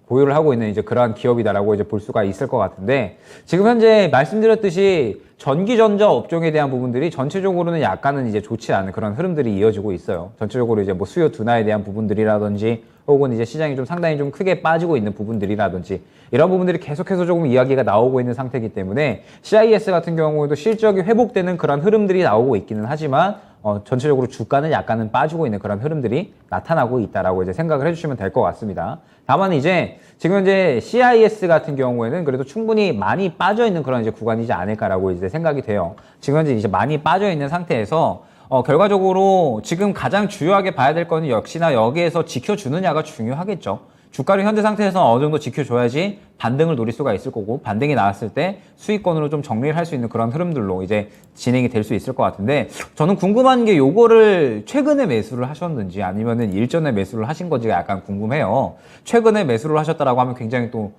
Speaker 2: 보유를 하고 있는 이제 그러한 기업이다라고 이제 볼 수가 있을 것 같은데, 지금 현재 말씀드렸듯이 전기전자 업종에 대한 부분들이 전체적으로는 약간은 이제 좋지 않은 그런 흐름들이 이어지고 있어요. 전체적으로 이제 뭐 수요 둔화에 대한 부분들이라든지 혹은 이제 시장이 좀 상당히 좀 크게 빠지고 있는 부분들이라든지 이런 부분들이 계속해서 조금 이야기가 나오고 있는 상태이기 때문에 CIS 같은 경우에도 실적이 회복되는 그런 흐름들이 나오고 있기는 하지만 전체적으로 주가는 약간은 빠지고 있는 그런 흐름들이 나타나고 있다라고 이제 생각을 해주시면 될 것 같습니다. 다만 이제 지금 현재 CIS 같은 경우에는 그래도 충분히 많이 빠져 있는 그런 이제 구간이지 않을까라고 이제 생각이 돼요. 지금 현재 이제 많이 빠져 있는 상태에서 결과적으로 지금 가장 주요하게 봐야 될 거는 역시나 여기에서 지켜주느냐가 중요하겠죠. 주가를 현재 상태에서 어느 정도 지켜줘야지 반등을 노릴 수가 있을 거고, 반등이 나왔을 때 수익권으로 좀 정리를 할 수 있는 그런 흐름들로 이제 진행이 될 수 있을 것 같은데, 저는 궁금한 게 요거를 최근에 매수를 하셨는지 아니면은 일전에 매수를 하신 건지가 약간 궁금해요. 최근에 매수를 하셨다라고 하면 굉장히 또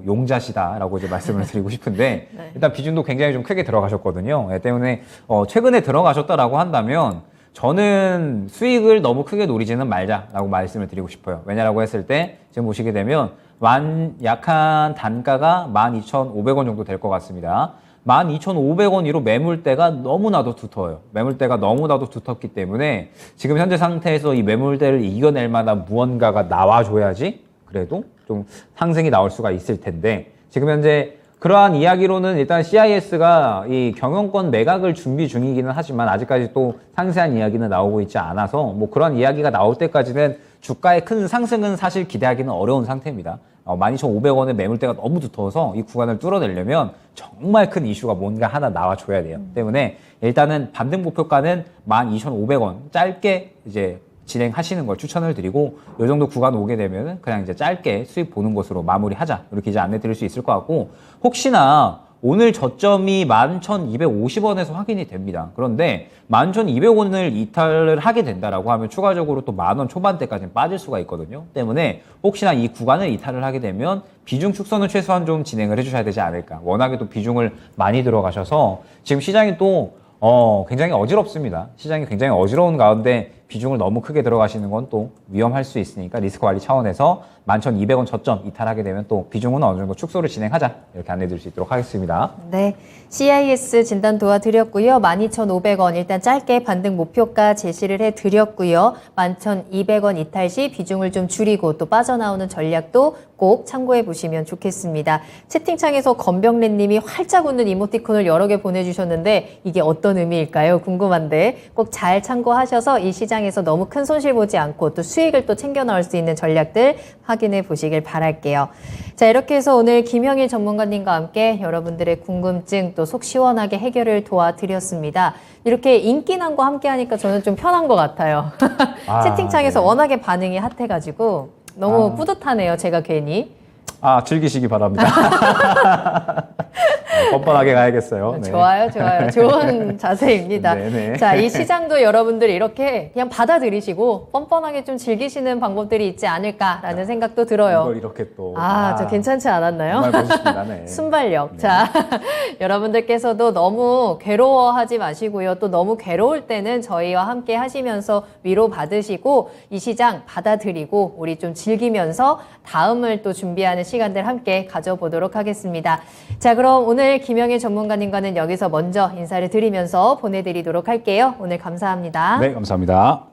Speaker 2: 용자시다라고 이제 말씀을 드리고 싶은데,
Speaker 1: 네.
Speaker 2: 일단 비중도 굉장히 좀 크게 들어가셨거든요. 때문에 최근에 들어가셨다라고 한다면 저는 수익을 너무 크게 노리지는 말자라고 말씀을 드리고 싶어요. 왜냐라고 했을 때 지금 보시게 되면 약한 단가가 12,500원 정도 될 것 같습니다. 12,500원으로 매물대가 너무나도 두터워요. 매물대가 너무나도 두텁기 때문에 지금 현재 상태에서 이 매물대를 이겨낼 만한 무언가가 나와줘야지 그래도 좀 상승이 나올 수가 있을 텐데 지금 현재 그러한 이야기로는 일단 CIS가 이 경영권 매각을 준비 중이기는 하지만 아직까지 또 상세한 이야기는 나오고 있지 않아서 뭐 그런 이야기가 나올 때까지는 주가의 큰 상승은 사실 기대하기는 어려운 상태입니다. 12,500원의 매물대가 너무 두터워서 이 구간을 뚫어내려면 정말 큰 이슈가 뭔가 하나 나와줘야 돼요. 때문에 일단은 반등 목표가는 12,500원 짧게 이제 진행하시는 걸 추천을 드리고 이 정도 구간 오게 되면 그냥 이제 짧게 수익 보는 것으로 마무리하자 이렇게 이제 안내 드릴 수 있을 것 같고 혹시나 오늘 저점이 11,250원에서 확인이 됩니다. 그런데 11,200원을 이탈을 하게 된다라고 하면 추가적으로 또 10,000원 초반대까지 빠질 수가 있거든요. 때문에 혹시나 이 구간을 이탈을 하게 되면 비중 축소는 최소한 좀 진행을 해주셔야 되지 않을까. 워낙에 또 비중을 많이 들어가셔서 지금 시장이 또 굉장히 어지럽습니다. 시장이 굉장히 어지러운 가운데 비중을 너무 크게 들어가시는 건 또 위험할 수 있으니까 리스크 관리 차원에서 11,200원 저점 이탈하게 되면 또 비중은 어느 정도 축소를 진행하자 이렇게 안내 드릴 수 있도록 하겠습니다.
Speaker 1: 네, CIS 진단 도와드렸고요. 12,500원 일단 짧게 반등 목표가 제시를 해드렸고요. 11,200원 이탈 시 비중을 좀 줄이고 또 빠져나오는 전략도 꼭 참고해 보시면 좋겠습니다. 채팅창에서 건병래 님이 활짝 웃는 이모티콘을 여러 개 보내주셨는데 이게 어떤 의미일까요? 궁금한데 꼭 잘 참고하셔서 이 시장에서 너무 큰 손실 보지 않고 또 수익을 또 챙겨 나올 수 있는 전략들 확인해 보시길 바랄게요. 자, 이렇게 해서 오늘 김형일 전문가님과 함께 여러분들의 궁금증 또 속 시원하게 해결을 도와드렸습니다. 이렇게 인기남과 함께 하니까 저는 좀 편한 것 같아요. 채팅창에서
Speaker 2: 네.
Speaker 1: 워낙에 반응이 핫해가지고 너무 뿌듯하네요. 제가 괜히.
Speaker 2: 즐기시기 바랍니다. 뻔뻔하게 가야겠어요. 네.
Speaker 1: 좋아요, 좋아요. 좋은 자세입니다.
Speaker 2: 네네.
Speaker 1: 자, 이 시장도 여러분들 이렇게 그냥 받아들이시고 뻔뻔하게 좀 즐기시는 방법들이 있지 않을까라는 생각도 들어요.
Speaker 2: 이걸 이렇게 또.
Speaker 1: 저 괜찮지 않았나요?
Speaker 2: 정말 멋있습니다. 네.
Speaker 1: 순발력. 자, 여러분들께서도 너무 괴로워하지 마시고요. 또 너무 괴로울 때는 저희와 함께 하시면서 위로받으시고 이 시장 받아들이고 우리 좀 즐기면서 다음을 또 준비하는 시간들 함께 가져보도록 하겠습니다. 자, 그럼 오늘 김영일 전문가님과는 여기서 먼저 인사를 드리면서 보내드리도록 할게요. 오늘 감사합니다.
Speaker 2: 네, 감사합니다.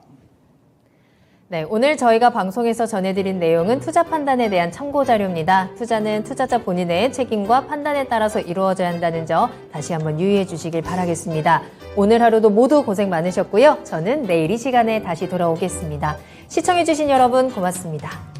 Speaker 1: 네, 오늘 저희가 방송에서 전해드린 내용은 투자 판단에 대한 참고 자료입니다. 투자는 투자자 본인의 책임과 판단에 따라서 이루어져야 한다는 점 다시 한번 유의해 주시길 바라겠습니다. 오늘 하루도 모두 고생 많으셨고요. 저는 내일 이 시간에 다시 돌아오겠습니다. 시청해 주신 여러분 고맙습니다.